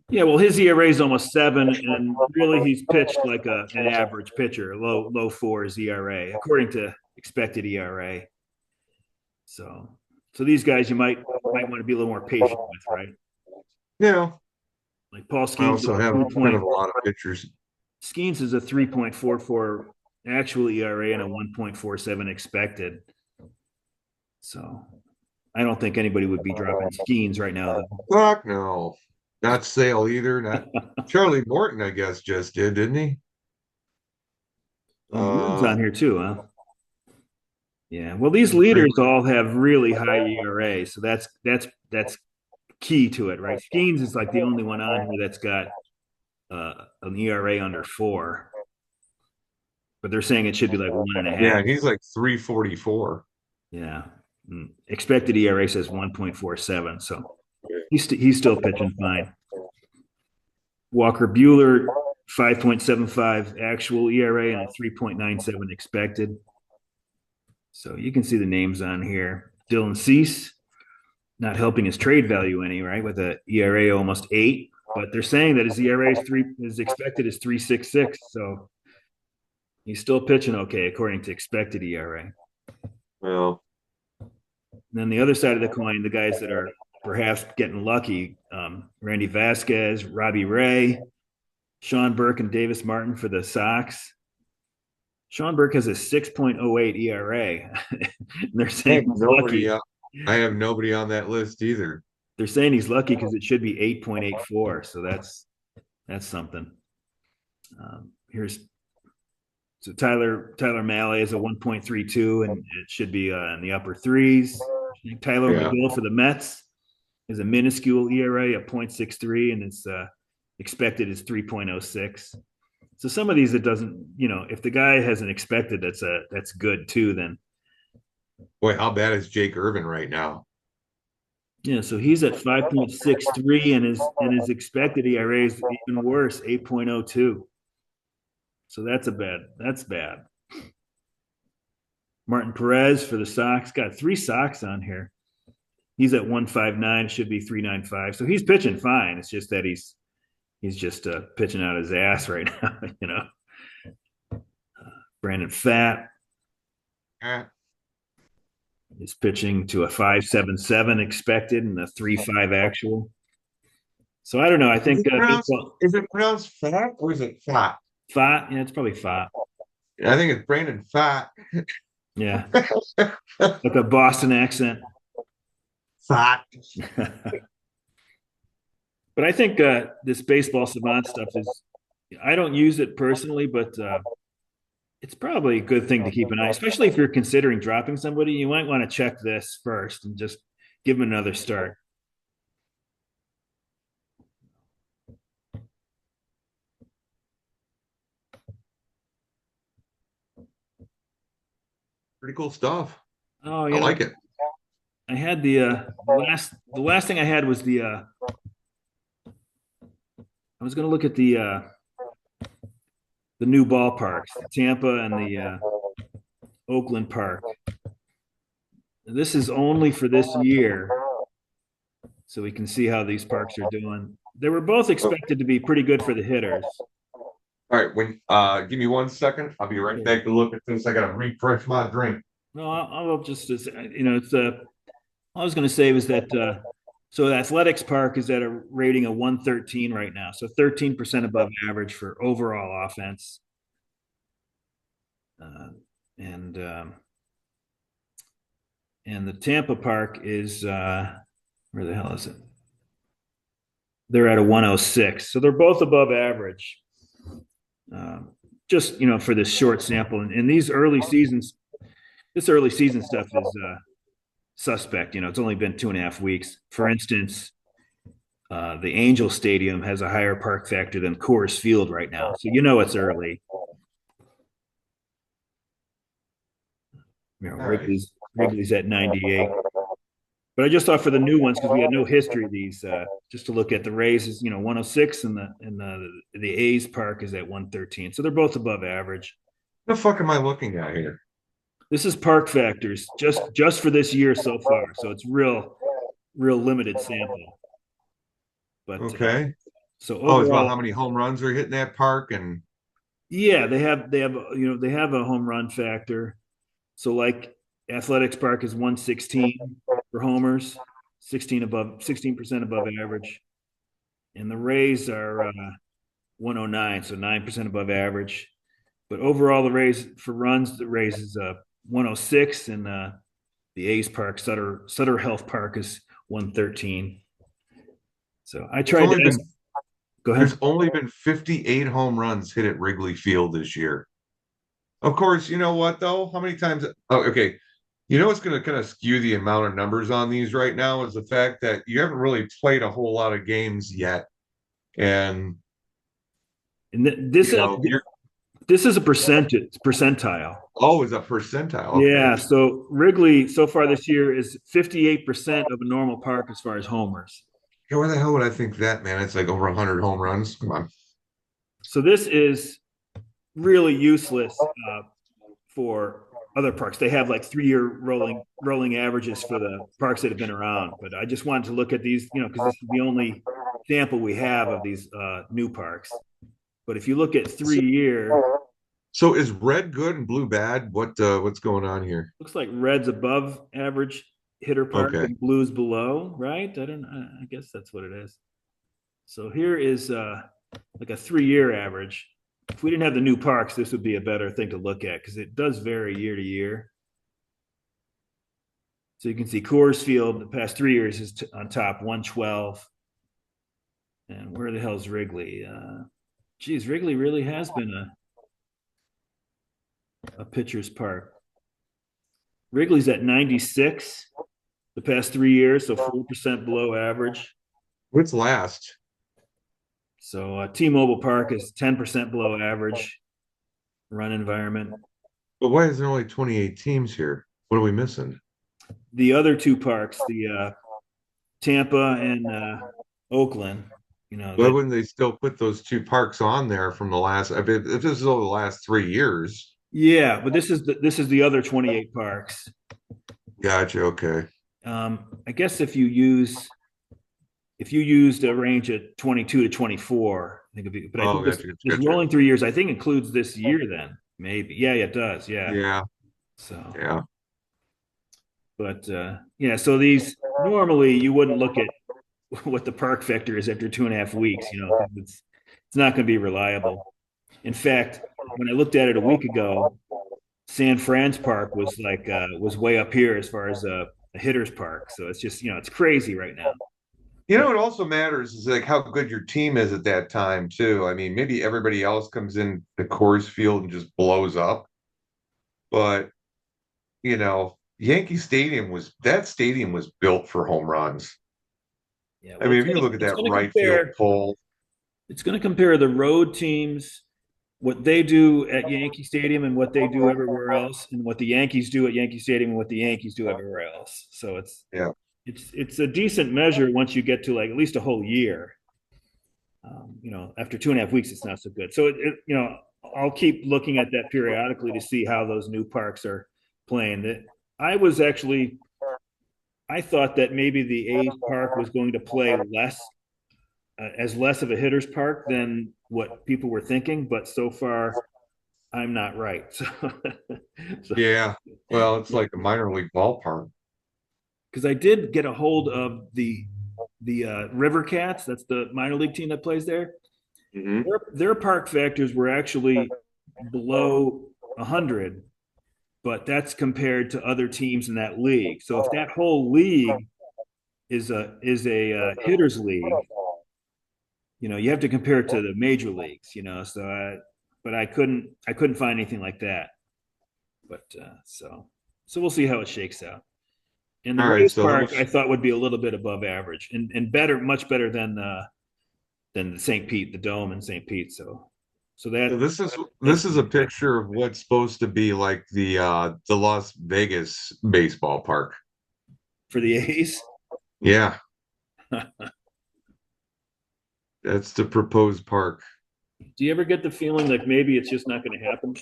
Yeah, well, his ERA is almost 7, and really he's pitched like an average pitcher, low fours ERA, according to expected ERA. So these guys you might want to be a little more patient with, right? Yeah, Like Paul I Skeens is also a have three kind point of a lot of pitchers. Skeens is a 3.44 actual ERA and a 1.47 expected. So I don't think anybody would be dropping Skeens right now, though. Fuck no. Not Sale either. Not Charlie Morton, I guess, just did, didn't he? Oh, Morton's Uh, on here too, huh? Yeah. Well, these leaders all have really high ERA, so that's key to it, right? Skeens is like the only one on here that's got an ERA under 4, but they're saying it should be like 1.5. yeah, he's like 344. Yeah. Expected ERA says 1.47, so he's still pitching fine. Walker Bueller, 5.75 actual ERA and a 3.97 expected. So you can see the names on here. Dylan Cease, not helping his trade value any, right? With a ERA almost 8, but they're saying that his ERA is expected is 3.66. So he's still pitching okay according to expected ERA. Well, And then the other side of the coin, the guys that are perhaps getting lucky, Randy Vasquez, Robbie Ray, Sean Burke, and Davis Martin for the Sox. Sean Burke has a 6.08 ERA. They're I saying have he's nobody. lucky. I have nobody on that list either. They're saying he's lucky because it should be 8.84. So that's something. Here's so Tyler Mahle is a 1.32 and it should be in the upper threes. Tyler Yeah. McGill for the Mets is a minuscule ERA of 0.63 and it's expected is 3.06. So some of these it doesn't, if the guy has an expected that's good too, then Boy, how bad is Jake Irvin right now? yeah, so he's at 5.63 and his expected ERA is even worse, 8.02. So that's bad. Martin Perez for the Sox got 3 Sox on here. He's at 159, should be 395. So he's pitching fine. It's just that he's just pitching out his ass right now, Brandon Pfaadt Eh, is pitching to a 5.77 expected and a 3.5 actual. So I don't know. I think is it pronounced fat or is it fat? Pfaadt, yeah, it's probably Pfaadt. I think it's Brandon Fat. Yeah, like a Boston accent. Fat. But I think this baseball savant stuff is, I don't use it personally, but it's probably a good thing to keep an eye, especially if you're considering dropping somebody. You might want to check this first and just give them another start. Pretty cool stuff. Oh, I like it. I had the last thing I had was I was going to look at the new ballparks, the Tampa and the Oakland Park. This is only for this year, so we can see how these parks are doing. They were both expected to be pretty good for the hitters. All right, when give me 1 second. I'll be right back to look at this. I gotta refresh my drink. No, I'll just it's all I was going to say was that so the Athletics Park is at a rating of 113 right now, so 13% above average for overall offense. uh, and and the Tampa Park is where the hell is it? They're at a 106, so they're both above average. Um, just for this short sample, and these early seasons, this early season stuff is suspect. It's only been 2.5 weeks. For instance, the Angel Stadium has a higher park factor than Coors Field right now, so it's early. All right. Wrigley's at 98. But I just thought for the new ones because we had no history of these. Just to look at the Rays is 106, and the A's park is at 113. So they're both above average. The fuck am I looking at here? This is park factors just for this year so far. So it's real limited sample. But Okay. so Oh, it's about overall, how many home runs are hitting that park, and yeah, they have a home run factor. So like Athletics Park is 116 for homers, 16% above average. And the Rays are 109, so 9% above average. But overall, the Rays for runs, the Rays is 106, and the A's Park Sutter Health Park is 113. So I there's tried to only ask. been Go there's ahead. only been 58 home runs hit at Wrigley Field this year. Of course, you know what though? How many times? Oh, okay. You know what's going to kind of skew the amount of numbers on these right now is the fact that you haven't really played a whole lot of games yet, and And you're this is a percentile. always a percentile. Okay. Yeah. So Wrigley so far this year is 58% of a normal park as far as homers. Yeah, why the hell would I think that, man? It's like over 100 home runs. Come on. So this is really useless for other parks. They have like 3-year rolling averages for the parks that have been around. But I just wanted to look at these, because this is the only sample we have of these new parks. But if you look at So, 3-year, so is red good and blue bad? What's going on here? looks like red's above average hitter park Okay. and blue's below, right? I don't. I guess that's what it is. So here is like a 3-year average. If we didn't have the new parks, this would be a better thing to look at because it does vary year to year. So you can see Coors Field the past 3 years is on top 112. And where the hell is Wrigley? Geez, Wrigley really has been a pitcher's park. Wrigley's at 96 the past 3 years, so 4% below average. What's last? So T-Mobile Park is 10% below average run environment. But why is there only 28 teams here? What are we missing? The other two parks, the Tampa and Oakland, Why that wouldn't they still put those two parks on there from the last? I mean, if this is over the last 3 years, yeah, but this is the other 28 parks. gotcha. Okay. I guess if you used a range of 22 to 24, I think it'd be, but I Oh, think this gotcha, this gotcha. rolling 3 years, I think includes this year then, maybe. Yeah, it does. Yeah. Yeah, So, yeah. but yeah, so these normally you wouldn't look at what the park factor is after 2.5 weeks, 'cause it's not going to be reliable. In fact, when I looked at it a week ago, San Fran's park was way up here as far as a hitter's park. So it's just it's crazy right now. You know But what also matters is like how good your team is at that time too. I mean, maybe everybody else comes in the Coors Field and just blows up, but Yankee Stadium was built for home runs. yeah, I well, mean, if you look at it's that going to right field compare pole, it's going to compare the road teams, what they do at Yankee Stadium and what they do everywhere else, and what the Yankees do at Yankee Stadium and what the Yankees do everywhere else. So yeah, it's a decent measure once you get to like at least a whole year. After 2.5 weeks, it's not so good. So I'll keep looking at that periodically to see how those new parks are playing. I was actually I thought that maybe the A's park was going to play less of a hitter's park than what people were thinking, but so far I'm not right. So, yeah. Well, it's like a minor league ballpark. because I did get a hold of the River Cats, that's the minor league team that plays there. Hmm. Their park factors were actually below. 100, but that's compared to other teams in that league. So if that whole league is a hitters league, you have to compare it to the major leagues. But I couldn't find anything like that. But so we'll see how it shakes out. And the All right, race so park I thought would be a little bit above average and better, much better than the St. Pete, the dome in St. Pete. So this that's is a picture of what's supposed to be like the Las Vegas baseball park. for the A's. Yeah, that's the proposed park. Do you ever get the feeling like maybe it's just not going to happen?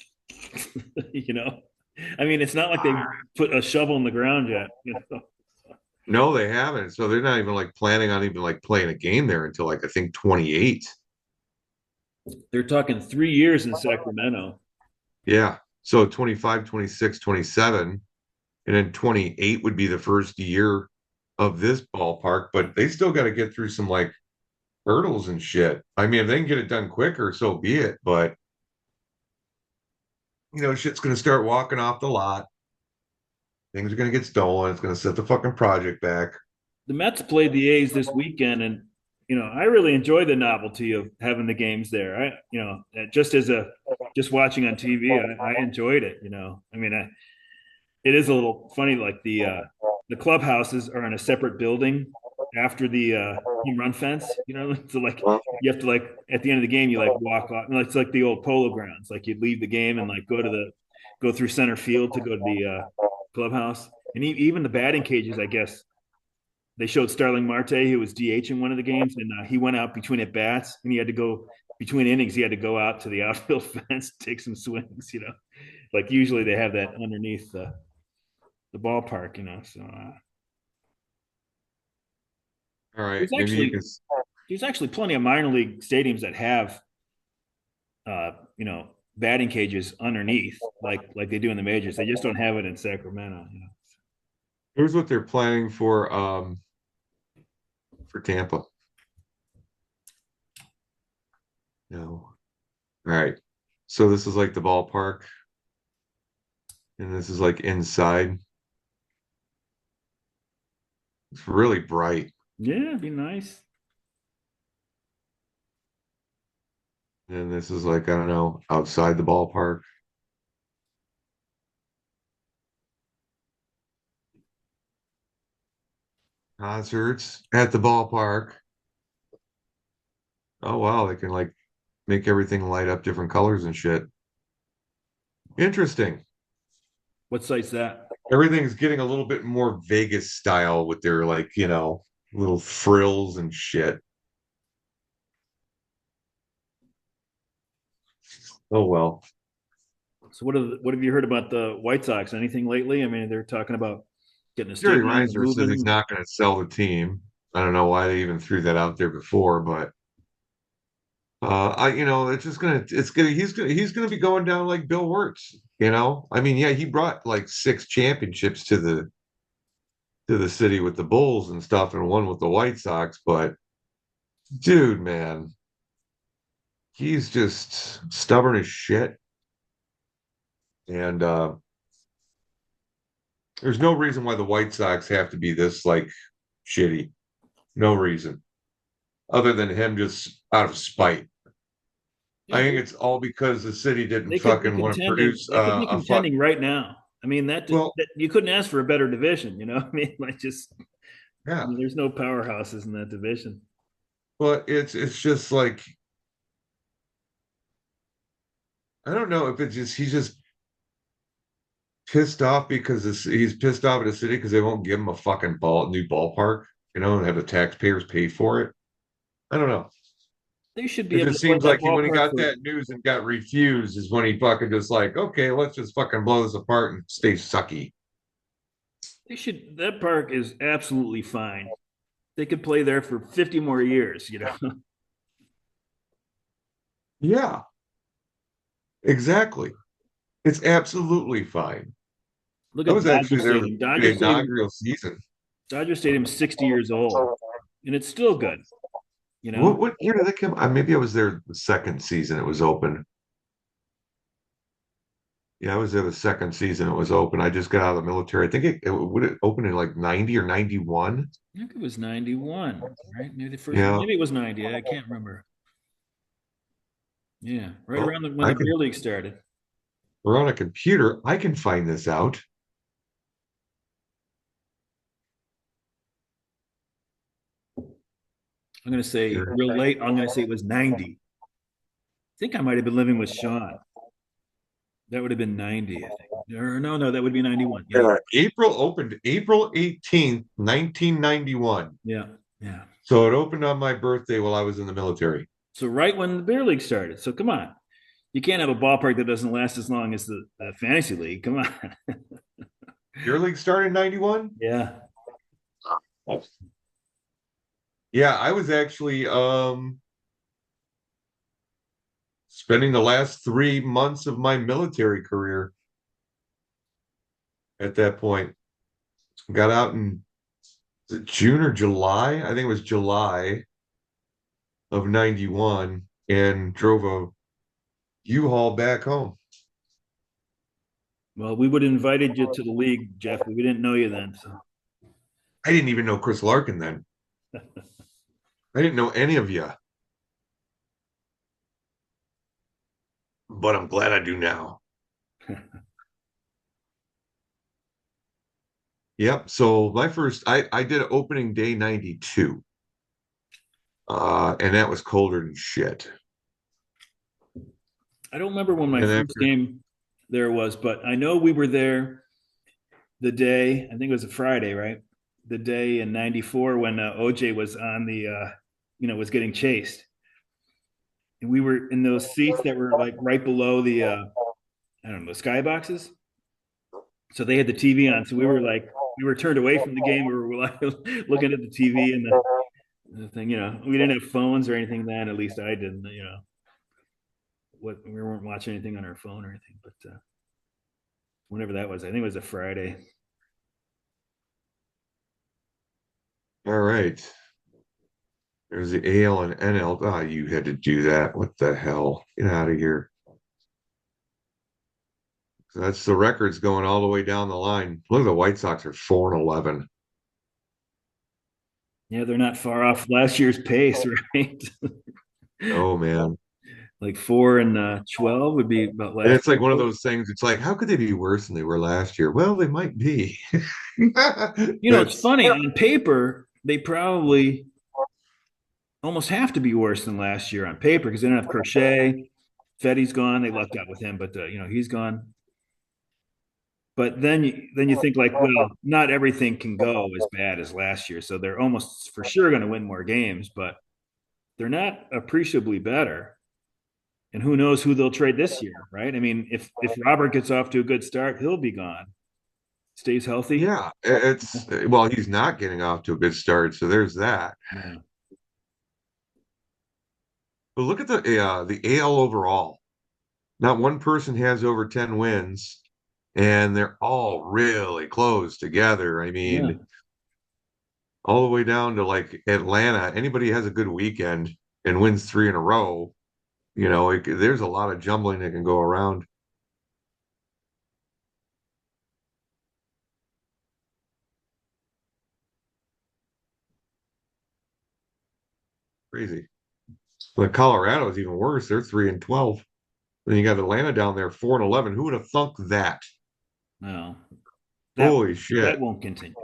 you know, I mean, it's not like they put a shovel in the ground yet. No, they haven't. So they're not even like planning on even like playing a game there until like I think 28. They're talking 3 years in Sacramento. Yeah. So 25, 26, 27, and then 28 would be the first year of this ballpark, but they still got to get through some like hurdles and shit. I mean, if they can get it done quicker, so be it. But shit's gonna start walking off the lot. Things are gonna get stolen. It's gonna set the fucking project back. The Mets played the A's this weekend, and I really enjoy the novelty of having the games there. Just watching on TV, I enjoyed it. I mean, it is a little funny. Like the clubhouses are in a separate building after the home run fence. So like you have to like at the end of the game you like walk off. It's like the old Polo Grounds. Like you'd leave the game and like go through center field to go to the clubhouse. And even the batting cages, I guess they showed Starling Marte, who was DH in one of the games, and he went out between at bats, and he had to go between innings. He had to go out to the outfield fence, take some swings. Like usually they have that underneath the ballpark. All right, There's maybe you can. actually there's actually plenty of minor league stadiums that have uh, you know batting cages underneath, like they do in the majors. They just don't have it in Sacramento. Here's what they're planning for Tampa. No. All right. So this is like the ballpark, and this is like inside. It's really bright. Yeah, it'd be nice. And this is like, I don't know, outside the ballpark. Concerts at the ballpark. Oh wow, they can like make everything light up different colors and shit. Interesting. What site's that? Everything's getting a little bit more Vegas style with their like, little frills and shit. Oh well. So what have you heard about the White Sox? Anything lately? I mean, they're talking about getting a Jerry stadium and Reiser says he's moving. not going to sell the team. I don't know why they even threw that out there before, but it's just he's gonna be going down like Bill Wirtz. I mean, yeah, he brought like 6 championships to the city with the Bulls and stuff, and one with the White Sox. But dude, man, he's just stubborn as shit, and there's no reason why the White Sox have to be this like shitty. No reason other than him just out of spite. I Yeah, think it's all because the city didn't they could be fucking want to contending. produce They could be a fuck. contending right now. I mean, Well, that you couldn't ask for a better division. I mean, yeah. there's no powerhouses in that division. Well, it's just like I don't know if it's just he's just pissed off because he's pissed off at the city because they won't give him a fucking new ballpark, and have the taxpayers pay for it. I don't know. They should be It able just to play seems that like when he ballpark got for. that news and got refused is when he fucking just like, okay, let's just fucking blow this apart and stay sucky. They should. That park is absolutely fine. They could play there for 50 more years. Yeah, exactly. It's absolutely fine. Look I at was Dodger actually there Stadium. the inaugural season. Dodger Stadium is 60 years old, and it's still good. You know, What year did that come? Maybe I was there the second season it was open. Yeah, I was there the second season it was open. I just got out of the military. I think it would it open in like 90 or 91. I think it was 91, right? Maybe the first one. Yeah. Maybe it was 90. I can't remember. Yeah, right Well, around when I the beer can league started. we're on a computer. I can find this out. I'm going to say Here. real late. I'm going to say it was 90. I think I might have been living with Sean. That would have been 90, I think. Or no, no, that would be 91. Yeah, April opened April 18th, 1991. yeah, yeah. So it opened on my birthday while I was in the military. So right when the beer league started. So come on, you can't have a ballpark that doesn't last as long as the fantasy league. Come on. Your league started in 91? Yeah. Yeah, I was actually spending the last 3 months of my military career at that point. Got out in June or July. I think it was July of 91 and drove a U-Haul back home. Well, we would have invited you to the league, Jeff, but we didn't know you then. So I didn't even know Chris Larkin then. I didn't know any of you, but I'm glad I do now. Yep. So my first, I did opening day 92. And that was colder than shit. I don't remember when my And first after, game there was, but I know we were there the day, I think it was a Friday, right? The day in 94 when OJ was on was getting chased. And we were in those seats that were like right below I don't know, skyboxes. So they had the TV on. So we were turned away from the game. We were like looking at the TV and the thing, we didn't have phones or anything then. At least I didn't, we weren't watching anything on our phone or anything. But whenever that was, I think it was a Friday. all right. There's the AL and NL. Ah, you had to do that. What the hell? Get out of here. So that's the records going all the way down the line. Look, the White Sox are 4-11. Yeah, they're not far off last year's pace, right? Oh man. Like 4 and 12 would be about And last it's like one of year. those things. It's like, how could they be worse than they were last year? Well, they might be. It's That's funny on paper, they probably almost have to be worse than last year on paper because they don't have Crochet. Fetty's gone. They lucked out with him, but he's gone. But then you think like, well, not everything can go as bad as last year, so they're almost for sure going to win more games, but they're not appreciably better. And who knows who they'll trade this year, right? I mean, if Robert gets off to a good start, he'll be gone. Stays healthy. yeah. It's well, he's not getting off to a good start, so there's that. Yeah. But look at the AL overall. Not one person has over 10 wins, and they're all really close together. I Yeah. mean, all the way down to like Atlanta. Anybody has a good weekend and wins three in a row, there's a lot of jumbling that can go around. Crazy. But Colorado is even worse. They're 3-12. Then you got Atlanta down there 4-11. Who would have thunk that? No, that Holy shit. that won't continue.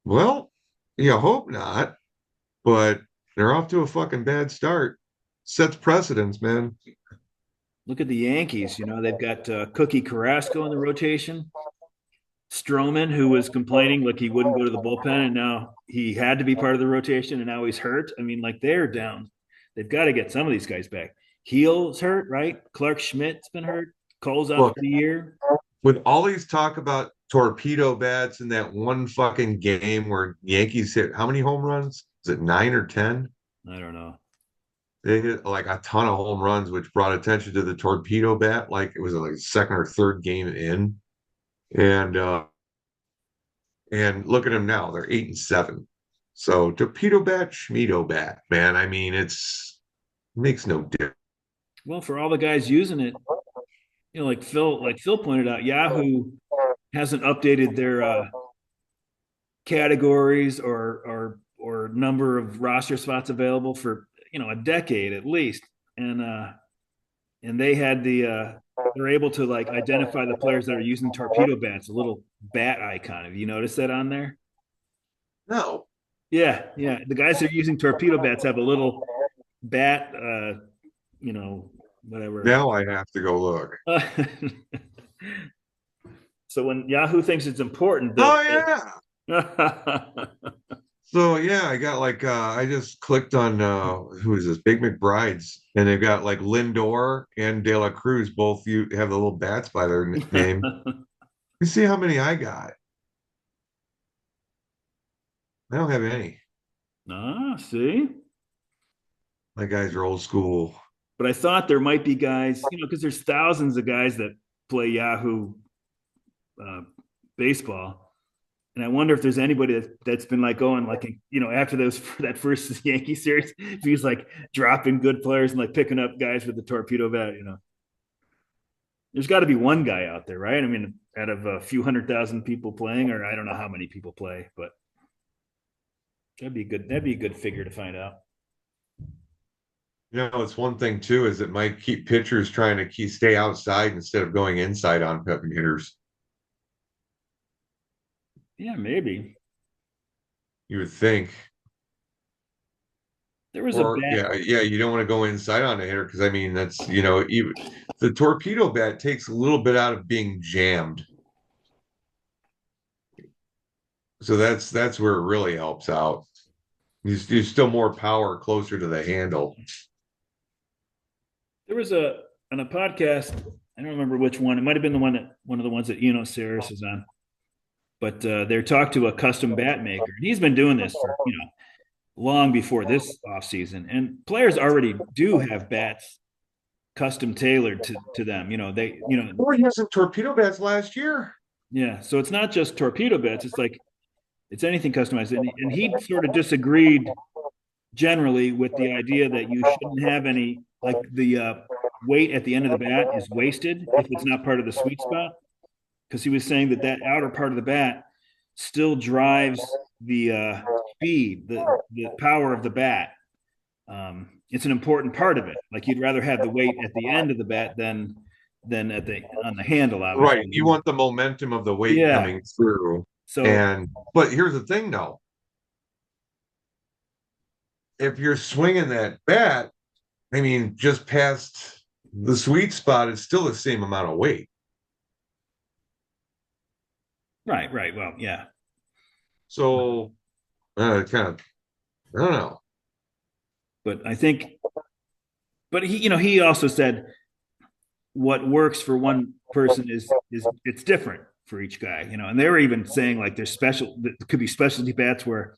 Well, you hope not, but they're off to a fucking bad start. Sets precedents, man. Look at the Yankees. They've got Cookie Carrasco in the rotation. Stroman, who was complaining like he wouldn't go to the bullpen, and now he had to be part of the rotation, and now he's hurt. I mean, like they're down. They've got to get some of these guys back. Heel's hurt, right? Clark Schmidt's been hurt. Cole's out Look, for the year. with all these talk about torpedo bats in that one fucking game where Yankees hit how many home runs? Is it 9 or 10? I don't know. They hit like a ton of home runs, which brought attention to the torpedo bat. Like it was like second or third game in, and look at them now; they're 8-7. So torpedo bat, schmedo bat, man. I mean, makes no difference. Well, for all the guys using it, like Phil pointed out, Yahoo hasn't updated their categories or number of roster spots available for a decade at least, and they had they're able to like identify the players that are using torpedo bats, a little bat icon. Have you noticed that on there? No. Yeah, yeah. The guys that are using torpedo bats have a little bat, you know, whatever. Now I have to go look. So when Yahoo thinks it's important, Oh yeah. they'll So yeah, I got like I just clicked on who is this? Big McBride's, and they've got like Lindor and De La Cruz both you have the little bats by their name. You see how many I got? I don't have any. see. My guys are old school. But I thought there might be guys, because there's thousands of guys that play Yahoo uh, baseball, and I wonder if there's anybody that's been like going like after those that first Yankee series, if he's like dropping good players and like picking up guys with the torpedo bat. There's got to be one guy out there, right? I mean, out of a few 100,000 people playing, or I don't know how many people play, but that'd be good. That'd be a good figure to find out. It's one thing too is it might keep pitchers trying to stay outside instead of going inside on hitters. Yeah, maybe You would think. there was a Or bat. yeah, you don't want to go inside on a hitter because I mean that's even the torpedo bat takes a little bit out of being jammed. So that's where it really helps out. You still more power closer to the handle. There was a on a podcast. I don't remember which one. It might have been one of the ones that Saris is on. But they're talked to a custom bat maker, and he's been doing this for long before this offseason. And players already do have bats custom tailored to them. We were using torpedo bats last year. Yeah. So it's not just torpedo bats. It's like it's anything customized. And he sort of disagreed generally with the idea that you shouldn't have any like the weight at the end of the bat is wasted if it's not part of the sweet spot. Because he was saying that outer part of the bat still drives the speed, the power of the bat. It's an important part of it. Like you'd rather have the weight at the end of the bat than at the on the handle, Right. obviously. You want the momentum of the weight Yeah. coming through. So But here's the thing though. If you're swinging that bat, I mean, just past the sweet spot, it's still the same amount of weight. right, right. Well, yeah. So kind of, I don't know. But I think, but he also said what works for one person is it's different for each guy. And they were even saying like there's there could be specialty bats where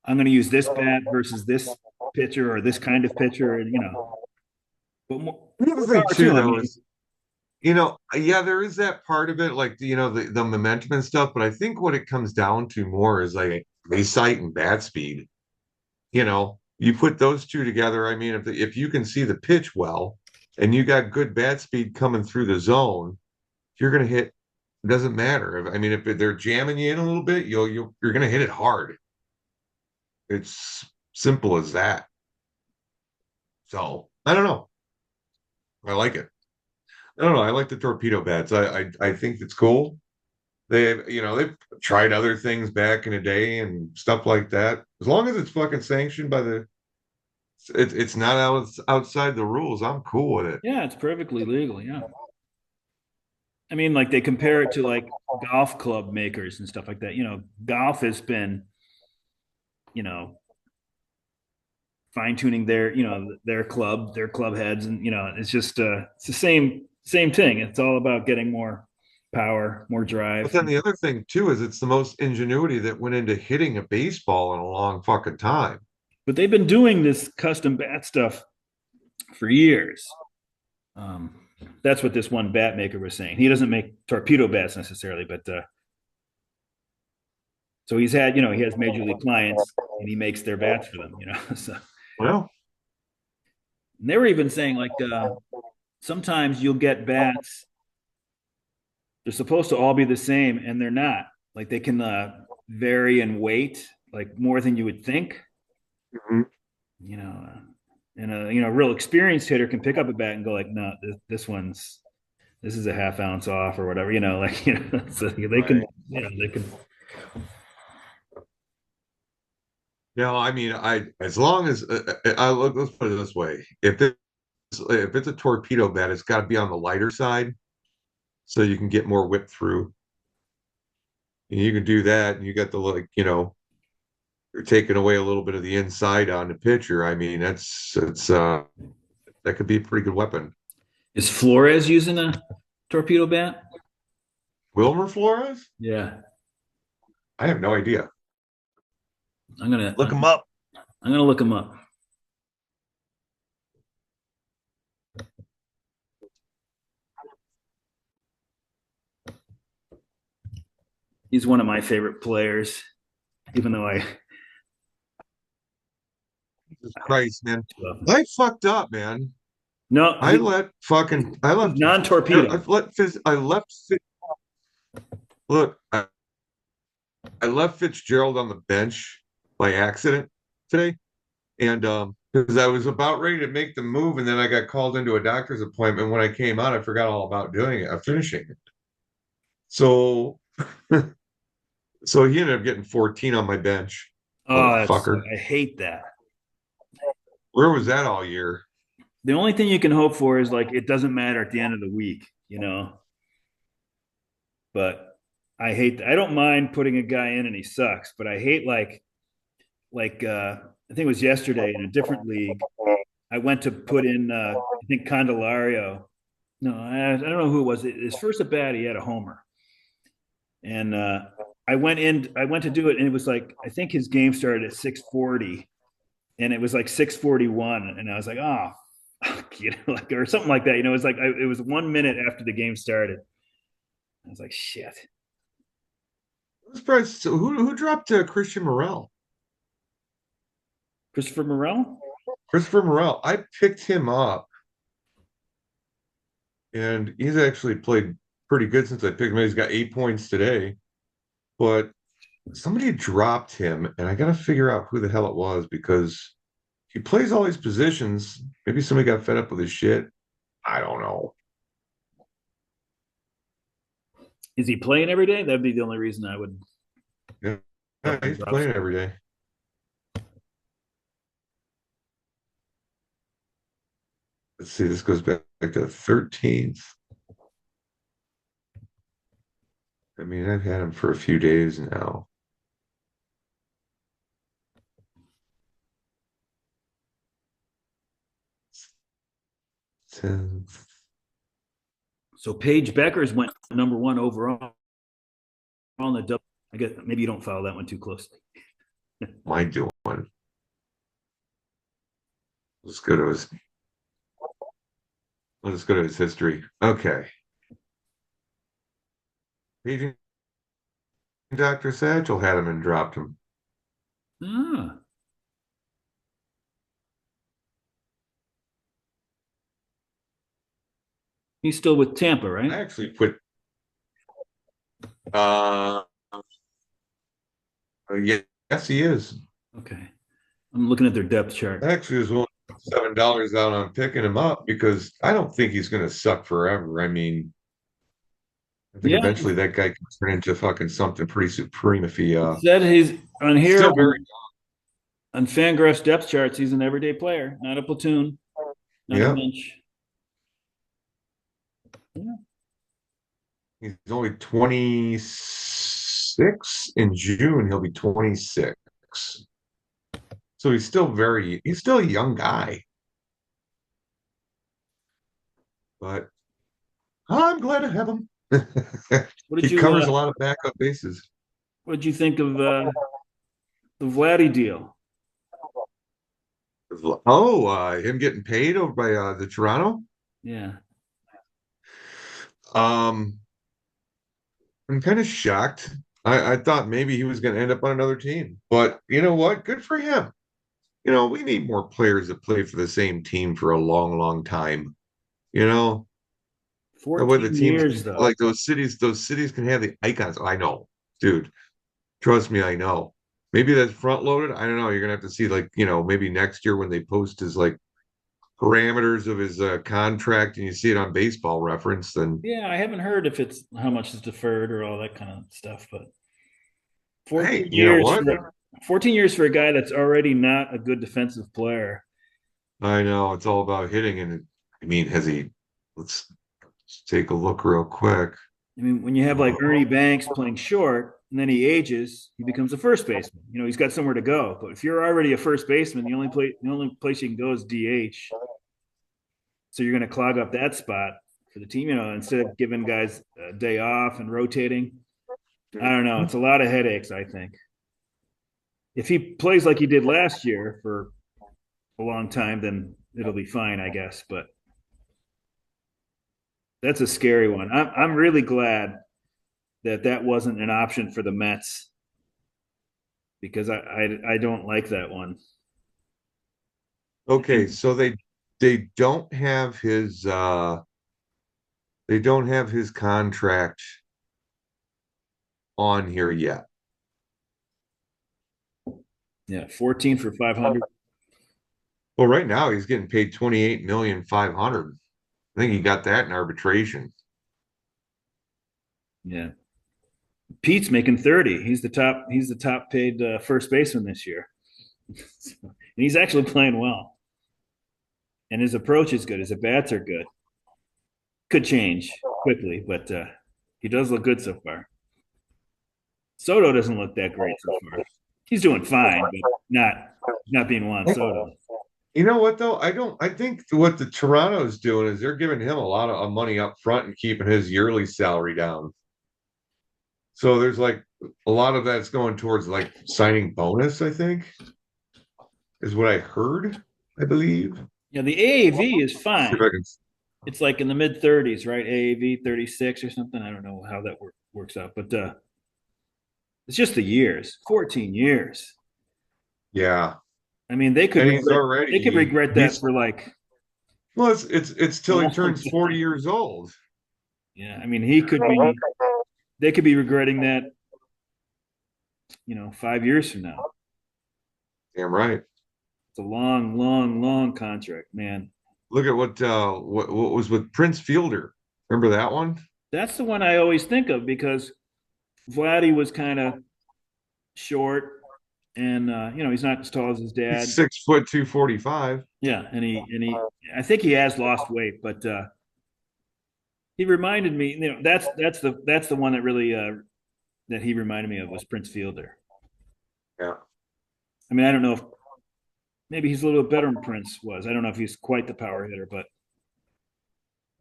I'm going to use this bat versus this pitcher or this kind of pitcher, and but The other more thing power to too, them. though, is yeah, there is that part of it, like the momentum and stuff. But I think what it comes down to more is like base sight and bat speed. You put those two together. I mean, if you can see the pitch well, and you got good bat speed coming through the zone, you're going to hit. It doesn't matter. I mean, if they're jamming you in a little bit, you're going to hit it hard. It's simple as that. So I don't know. I like it. I don't know. I like the torpedo bats. I think it's cool. They've tried other things back in the day and stuff like that. As long as it's fucking sanctioned by it's not outside the rules. I'm cool with it. Yeah, it's perfectly legal. Yeah. I mean, like they compare it to like golf club makers and stuff like that. Golf has been, you know, fine tuning their club heads, and it's just it's the same thing. It's all about getting more power, more But drive. then the other thing too is it's the most ingenuity that went into hitting a baseball in a long fucking time. But they've been doing this custom bat stuff for years. Um, that's what this one bat maker was saying. He doesn't make torpedo bats necessarily, but so he has major league clients and he makes their bats for them. So Well, and they were even saying like sometimes you'll get bats they're supposed to all be the same, and they're not. Like they can vary in weight, like more than you would think. Mhm. You know, and a real experienced hitter can pick up a bat and go like, no, this is a half ounce off or whatever. Like so they can, Right. they can. No, I mean, I as long as I look, let's put it this way: if it's a torpedo bat, it's got to be on the lighter side so you can get more whip through. And you can do that, and you got the like, you're taking away a little bit of the inside on the pitcher. I mean, it's that could be a pretty good weapon. Is Flores using a torpedo bat? Wilmer Flores? Yeah, I have no idea. I'm gonna Look him up. I'm gonna look him up. He's one of my favorite players, even though I Jesus Christ, man. I fucked up, man. no, I let fucking I he's left non-torpedo. I left look, I left Fitzgerald on the bench by accident today. And because I was about ready to make the move, and then I got called into a doctor's appointment. When I came out, I forgot all about doing it, finishing it. So, so he ended up getting 14 on my bench, Oh, motherfucker. I hate that. Where was that all year? The only thing you can hope for is like it doesn't matter at the end of the week. But I don't mind putting a guy in and he sucks, but I hate like I think it was yesterday in a different league. I went to put in I think Candelario. No, I don't know who it was. His first at bat, he had a homer. And I went to do it, and it was like I think his game started at 6:40, and it was like 6:41, and I was like, oh, fuck, like or something like that. It was like it was 1 minute after the game started. I was like, shit. I'm surprised. So who dropped Christian Morel? Christopher Morel? Christopher Morel. I picked him up, and he's actually played pretty good since I picked him up. He's got 8 points today, but somebody dropped him, and I got to figure out who the hell it was because he plays all these positions. Maybe somebody got fed up with his shit. I don't know. Is he playing every day? That'd be the only reason I would Yeah, up and he's drop. playing every day. Let's see, this goes back to the 13th. I mean, I've had him for a few days now. 10th. So Paige Beckers went number one overall on the double. I guess maybe you don't follow that one too closely. Am I doing? Let's go to his. Let's go to his history. Okay. Agent Dr. Satchel had him and dropped him. Ah, he's still with Tampa, I right? actually put uh yes, he is. Okay. I'm looking at their depth chart. I actually was willing to put $7 out on picking him up because I don't think he's gonna suck forever. I mean, I think Yeah, eventually that guy can turn into fucking something pretty supreme if he it said he's on here still very on Fangraph's depth charts. He's an everyday player, not a platoon, not a yeah. bench. Yeah. He's only 26 in June. He'll be 26. So he's still a young guy. But I'm glad to have him. What did He you covers a lot of backup bases. What did you think of the Vladdy deal? Oh, him getting paid over by the Toronto. Yeah. Um, I'm kind of shocked. I thought maybe he was going to end up on another team, but you know what? Good for him. We need more players that play for the same team for a long, long time. You know, The way the 14 teams years though. like those cities can have the icons. I know, dude. Trust me, I know. Maybe that's front loaded. I don't know. You're gonna have to see like, maybe next year when they post his like parameters of his contract and you see it on baseball reference, then Yeah, I haven't heard if it's how much is deferred or all that kind of stuff, but hey, 14 you know years what? for 14 years for a guy that's already not a good defensive player. I know it's all about hitting and I mean, has he let's take a look real quick. I mean, when you have like Ernie Banks playing short and then he ages, he becomes a first baseman. He's got somewhere to go. But if you're already a first baseman, the only place you can go is DH. So you're going to clog up that spot for the team. Instead of giving guys a day off and rotating. I don't know. It's a lot of headaches, I think. If he plays like he did last year for a long time, then it'll be fine, I guess. But that's a scary one. I'm really glad that wasn't an option for the Mets because I don't like that one. Okay, And so they don't have his contract on here yet. yeah, 14 for 500. Well, right now he's getting paid 28,500,000. I think he got that in arbitration. Yeah, Pete's making 30. He's the top paid first baseman this year, and he's actually playing well. And his approach is good. His at bats are good. Could change quickly, but he does look good so far. Soto doesn't look that great so far. He's doing fine, but not being Juan Soto. You know what though? I think what the Toronto's doing is they're giving him a lot of money up front and keeping his yearly salary down. So there's like a lot of that's going towards like signing bonus, I think, is what I heard, I believe. Yeah, the AAV is See if fine. I can. It's like in the mid 30s, right? AAV 36 or something. I don't know how that works out, but it's just the years. 14 years. Yeah. I mean, they could And he's regret they could already regret that he's for like well, it's a till he long turns 40 time. years old. Yeah, I mean, they could be regretting that, 5 years from now. Damn right. It's a long, long, long contract, man. Look at what was with Prince Fielder. Remember that one? That's the one I always think of because Vladdy was kind of short, and he's not as tall as his He's dad. 6 foot 245. Yeah, I think he has lost weight, but he reminded me. That's the one that really that he reminded me of was Prince Fielder. Yeah. I mean, I don't know if maybe he's a little bit better than Prince was. I don't know if he's quite the power hitter, but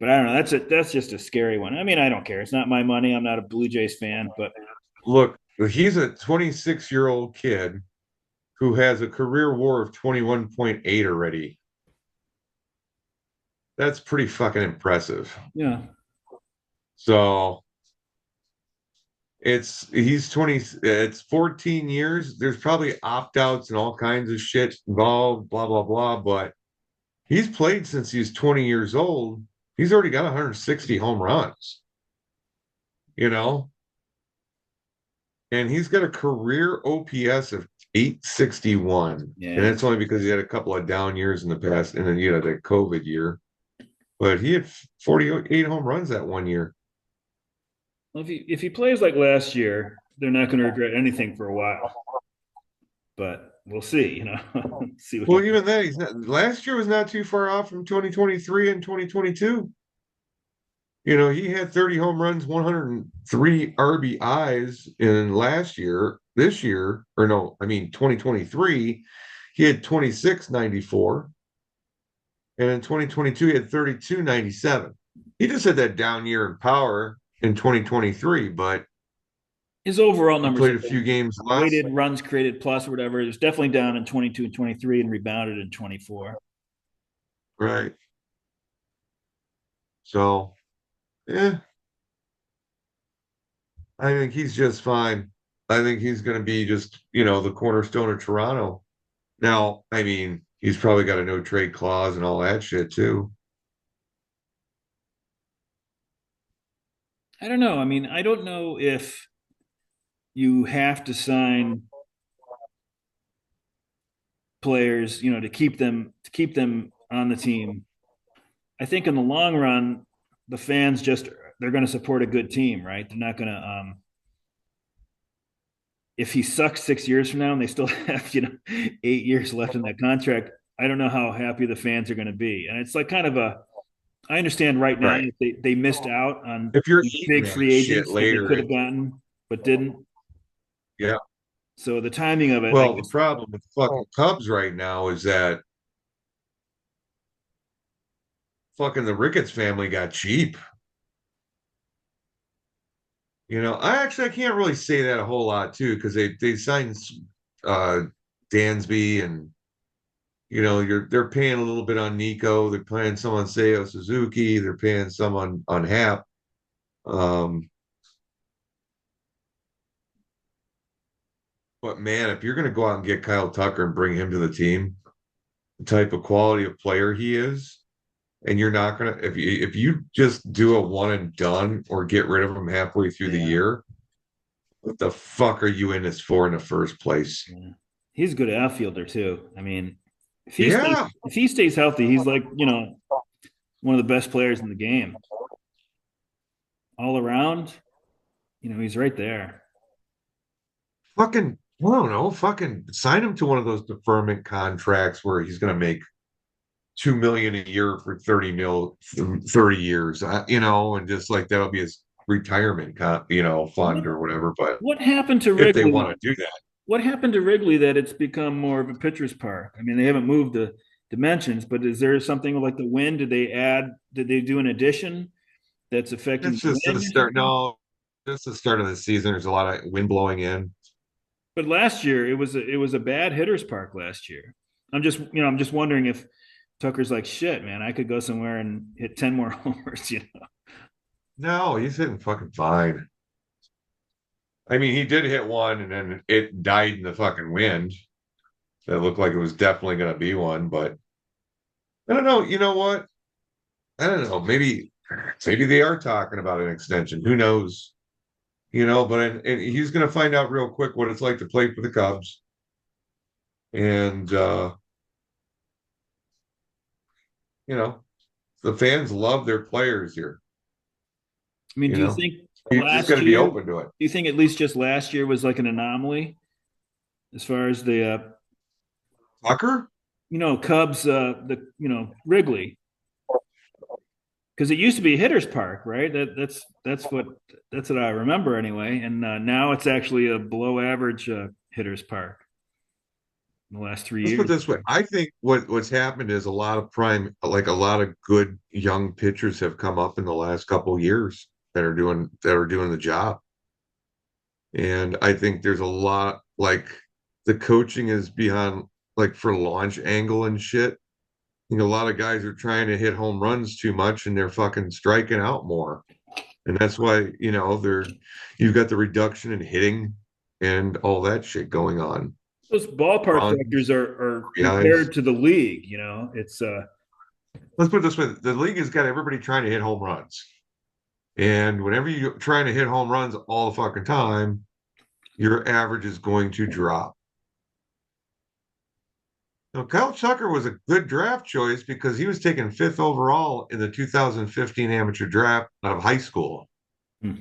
I don't know. That's just a scary one. I mean, I don't care. It's not my money. I'm not a Blue Jays fan, but Look, he's a 26-year-old kid who has a career WAR of 21.8 already. That's pretty fucking impressive. yeah, So he's 20, it's 14 years. There's probably opt-outs and all kinds of shit involved, blah, blah, blah. But he's played since he's 20 years old. He's already got 160 home runs, you know, and he's got a career OPS of 861. And yeah. that's only because he had a couple of down years in the past, and then the COVID year. But he had 48 home runs that one year. Well, if he plays like last year, they're not going to regret anything for a while. But we'll see. See what Well, he. even then, last year was not too far off from 2023 and 2022. He had 30 home runs, 103 RBIs in last year. This year, or no, I mean 2023, he had 2694. And in 2022, he had 3297. He just had that down year in power in 2023, but His overall he numbers, played a few games less. weighted runs created plus or whatever, it was definitely down in 22 and 23 and rebounded in 24. Right. So, yeah, I think he's just fine. I think he's going to be just, the cornerstone of Toronto. Now, I mean, he's probably got a no trade clause and all that shit too. I don't know. I mean, I don't know if you have to sign players, to keep them on the team. I think in the long run, the fans just they're going to support a good team, right? They're not going to if he sucks 6 years from now and they still have 8 years left in that contract. I don't know how happy the fans are going to be, and it's like kind of a. I understand right now Right. that they missed out on If you're eating big that free shit agents that they later, could have gotten but didn't. yeah. So the timing of it, I Well, the guess. problem with the fucking Cubs right now is that fucking the Ricketts family got cheap. I can't really say that a whole lot too, because they signed uh Dansby, and they're paying a little bit on Nico, they're paying some on Seiya Suzuki, they're paying some on Hap. Um, but man, if you're gonna go out and get Kyle Tucker and bring him to the team, the type of quality of player he is, and you're not gonna if you just do a one and done or get rid of him halfway through the Yeah, year, what the fuck are you in this for in the first place? yeah. He's a good outfielder too. I mean, if he stays Yeah, if he stays healthy, he's like one of the best players in the game all around. He's right there. fucking, I don't know, fucking sign him to one of those deferment contracts where he's gonna make 2 million a year for 30 years, and just like that'll be his retirement, What fund or whatever. But what happened to if they Wrigley? want to do that, What happened to Wrigley that it's become more of a pitcher's park? I mean, they haven't moved the dimensions, but is there something like the wind? Did they do an addition that's affecting it's the just the wind or start. something? No, just the start of the season. There's a lot of wind blowing in. But last year it was a bad hitter's park last year. I'm just wondering if Tucker's like shit, man. I could go somewhere and hit 10 more homers. No, he's hitting fucking fine. I mean, he did hit one, and then it died in the fucking wind. That looked like it was definitely going to be one, but I don't know. You know what? I don't know. Maybe they are talking about an extension. Who knows? But and he's going to find out real quick what it's like to play for the Cubs. And you know, the fans love their players here. I mean, You do you know, think he's just last going to be year? open to it. Do you think at least just last year was like an anomaly as far as the Tucker? Cubs Wrigley, because it used to be a hitter's park, right? That's what I remember anyway, and now it's actually a below average hitter's park in the last three Let's put it years. this way. I think what's happened is a lot of good young pitchers have come up in the last couple of years that are doing the job. And I think there's a lot like the coaching is behind like for launch angle and shit. A lot of guys are trying to hit home runs too much and they're fucking striking out more. And that's why, you've got the reduction in hitting and all that shit going on. Those ballpark factors Runs, are RBIs. compared to the league. It's Let's put it this way: the league has got everybody trying to hit home runs. And whenever you're trying to hit home runs all the fucking time, your average is going to drop. Now, Kyle Tucker was a good draft choice because he was taken fifth overall in the 2015 amateur draft out of high school. hmm.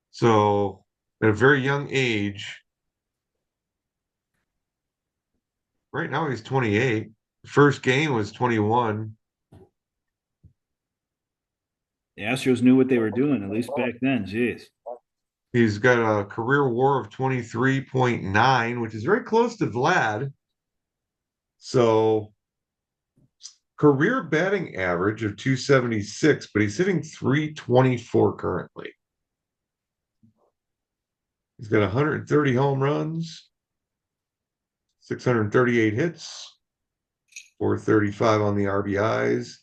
So, at a very young age, right now he's 28. First game was 21. The Astros knew what they were doing, at least back then. Jeez. He's got a career WAR of 23.9, which is very close to Vlad. So, career batting average of 276, but he's hitting 324 currently. He's got 130 home runs, 638 hits, 435 on the RBIs.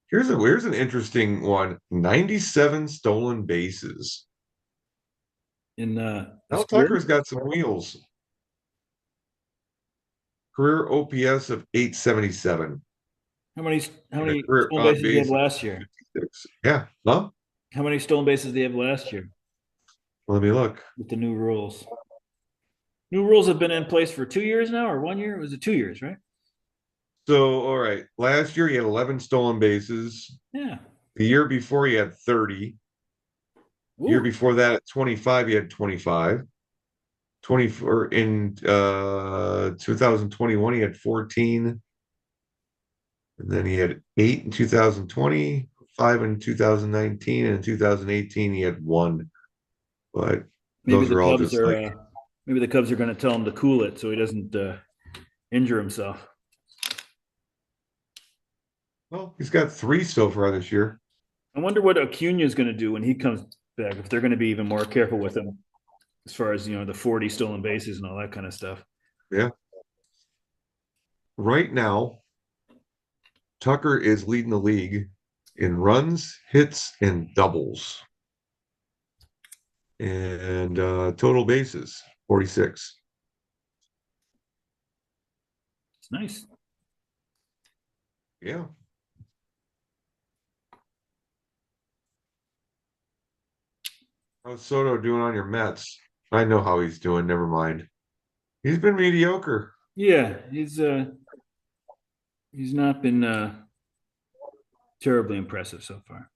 Here's an interesting one: 97 stolen bases. In his Al career, Tucker's got some wheels. Career OPS of 877 how many how and a many career stolen on bases did he have base of last year? 256. Yeah, huh? How many stolen bases did they have last year Let me look. with the new rules? New rules have been in place for 2 years now, or 1 year? Was it 2 years, right? So, all right. Last year he had 11 stolen bases. Yeah. The year before he had 30. Year Ooh, before that at 25, he had 25. 24 in 2021, he had 14. And then he had 8 in 2020, 5 in 2019, and in 2018 he had one. But maybe those the were all Cubs just are like, uh, maybe the Cubs are going to tell him to cool it so he doesn't injure himself. well, he's got three so far this year. I wonder what Acuna is going to do when he comes back. If they're going to be even more careful with him as far as the 40 stolen bases and all that kind of stuff. Yeah. Right now, Tucker is leading the league in runs, hits, and doubles. And total bases, 46. It's nice. Yeah. How's Soto doing on your Mets? I know how he's doing. Never mind. He's been mediocre. Yeah, he's not been terribly impressive so far.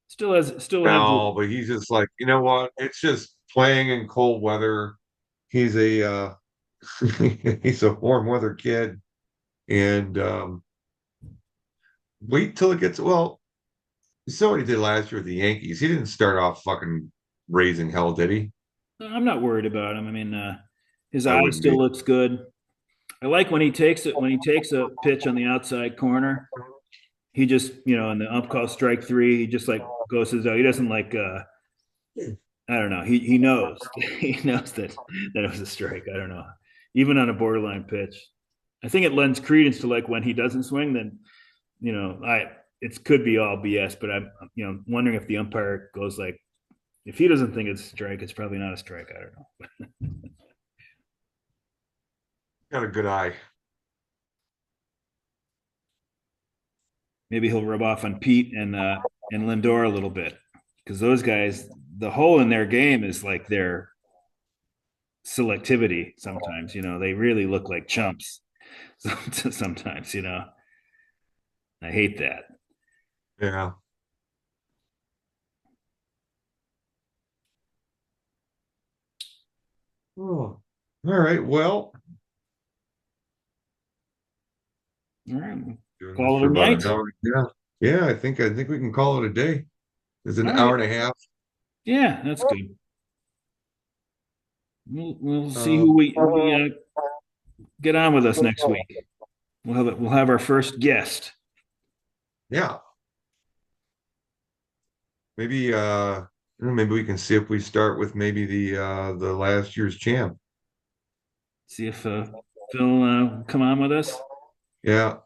Still has No, but he's just like, you know what? It's just playing in cold weather. He's a he's a warm weather kid. And wait till it gets well, you saw what he did last year with the Yankees. He didn't start off fucking raising hell, did he? I'm not worried about him. I mean, his I eye wouldn't still be. looks good. I like when he takes a pitch on the outside corner. He just, and the ump calls strike three. He just like goes to the. He doesn't like. I don't know. He knows. He knows that it was a strike. I don't know. Even on a borderline pitch, I think it lends credence to like when he doesn't swing. Then I it could be all BS. But I'm wondering if the umpire goes like, if he doesn't think it's a strike, it's probably not a strike. I don't know. Got a good eye. Maybe he'll rub off on Pete and Lindor a little bit because those guys, the hole in their game is like their selectivity. Sometimes they really look like chumps. Sometimes I hate that. Yeah. Oh. All right. Well, All right, doing this call it for a about an night. hour. Yeah. Yeah, I think we can call it a day. It's an All hour right, and a half. yeah, that's good. We'll see Um, who we get on with us next week. We'll have our first guest. yeah. Maybe maybe we can see if we start with maybe the last year's champ. See if Phil come on with us. Yeah.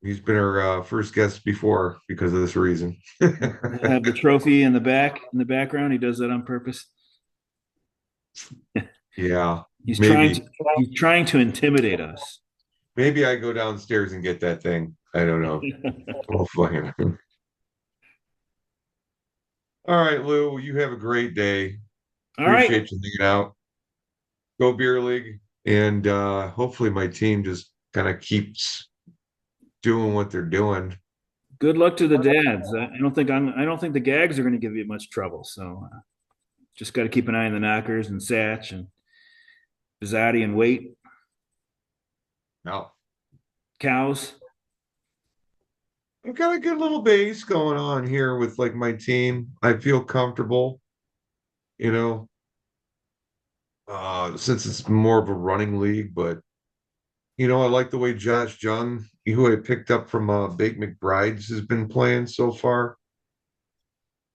He's been our first guest before because of this reason. We'll have the trophy in the background. He does that on purpose. Yeah, He's trying maybe. to he's trying to intimidate us. Maybe I go downstairs and get that thing. I don't know. Oh, fine. All right, Lou, you have a great day. All right. Appreciate you hanging out. Go beer league. And hopefully my team just kind of keeps doing what they're doing. Good luck to the dads. I don't think the gags are going to give you much trouble. So just got to keep an eye on the knockers and Satch and Bizzatti and Wait No. cows. I've got a good little base going on here with like my team. I feel comfortable, you know, since it's more of a running league, but I like the way Josh Jung, who I picked up from Bake McBride's, has been playing so far.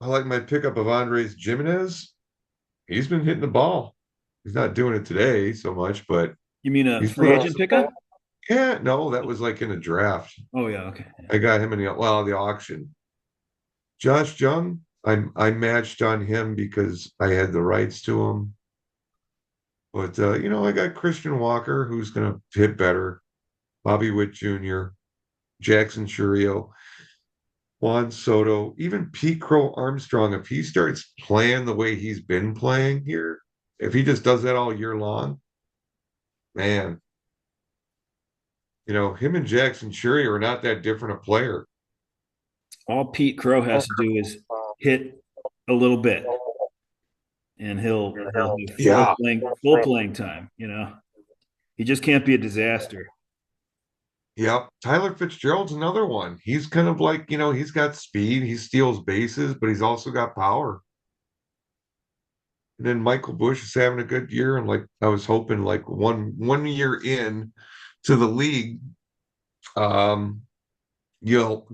I like my pickup of Andres Jimenez. He's been hitting the ball. He's not doing it today so much, but You mean a he's free put up. agent pickup? Yeah, no, that was like in a draft. Oh yeah, okay. I got him in the auction. Josh Jung, I matched on him because I had the rights to him. But I got Christian Walker, who's going to hit better. Bobby Witt Jr., Jackson Churio. Juan Soto, even Pete Crow Armstrong, if he starts playing the way he's been playing here, if he just does that all year long, man, him and Jackson Sherry are not that different a player. All Pete Crow has to do is hit a little bit, and he'll have Yeah. full playing time. He just can't be a disaster. Yep. Tyler Fitzgerald's another one. He's kind of like, he's got speed, he steals bases, but he's also got power. And then Michael Bush is having a good year. And like I was hoping like one year in to the league, um, you'll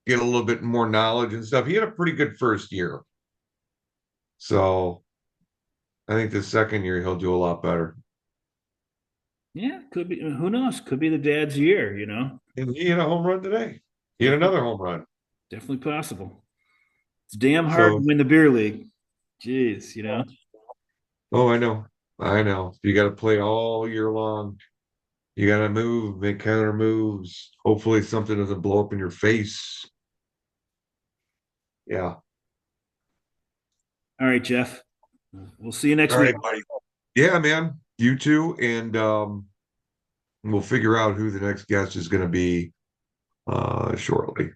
get a little bit more knowledge and stuff. He had a pretty good first year. So I think the second year he'll do a lot better. Yeah, could be. Who knows? Could be the dad's year. And he had a home run today. He had Definitely, another home run. definitely possible. It's damn hard to So, win the beer league. Jeez. oh, I know. I know. You got to play all year long. You got to move, make counter moves. Hopefully, something doesn't blow up in your face. Yeah. All right, Jeff. We'll see you next All week. right, buddy. Yeah, man. You too. And we'll figure out who the next guest is going to be shortly.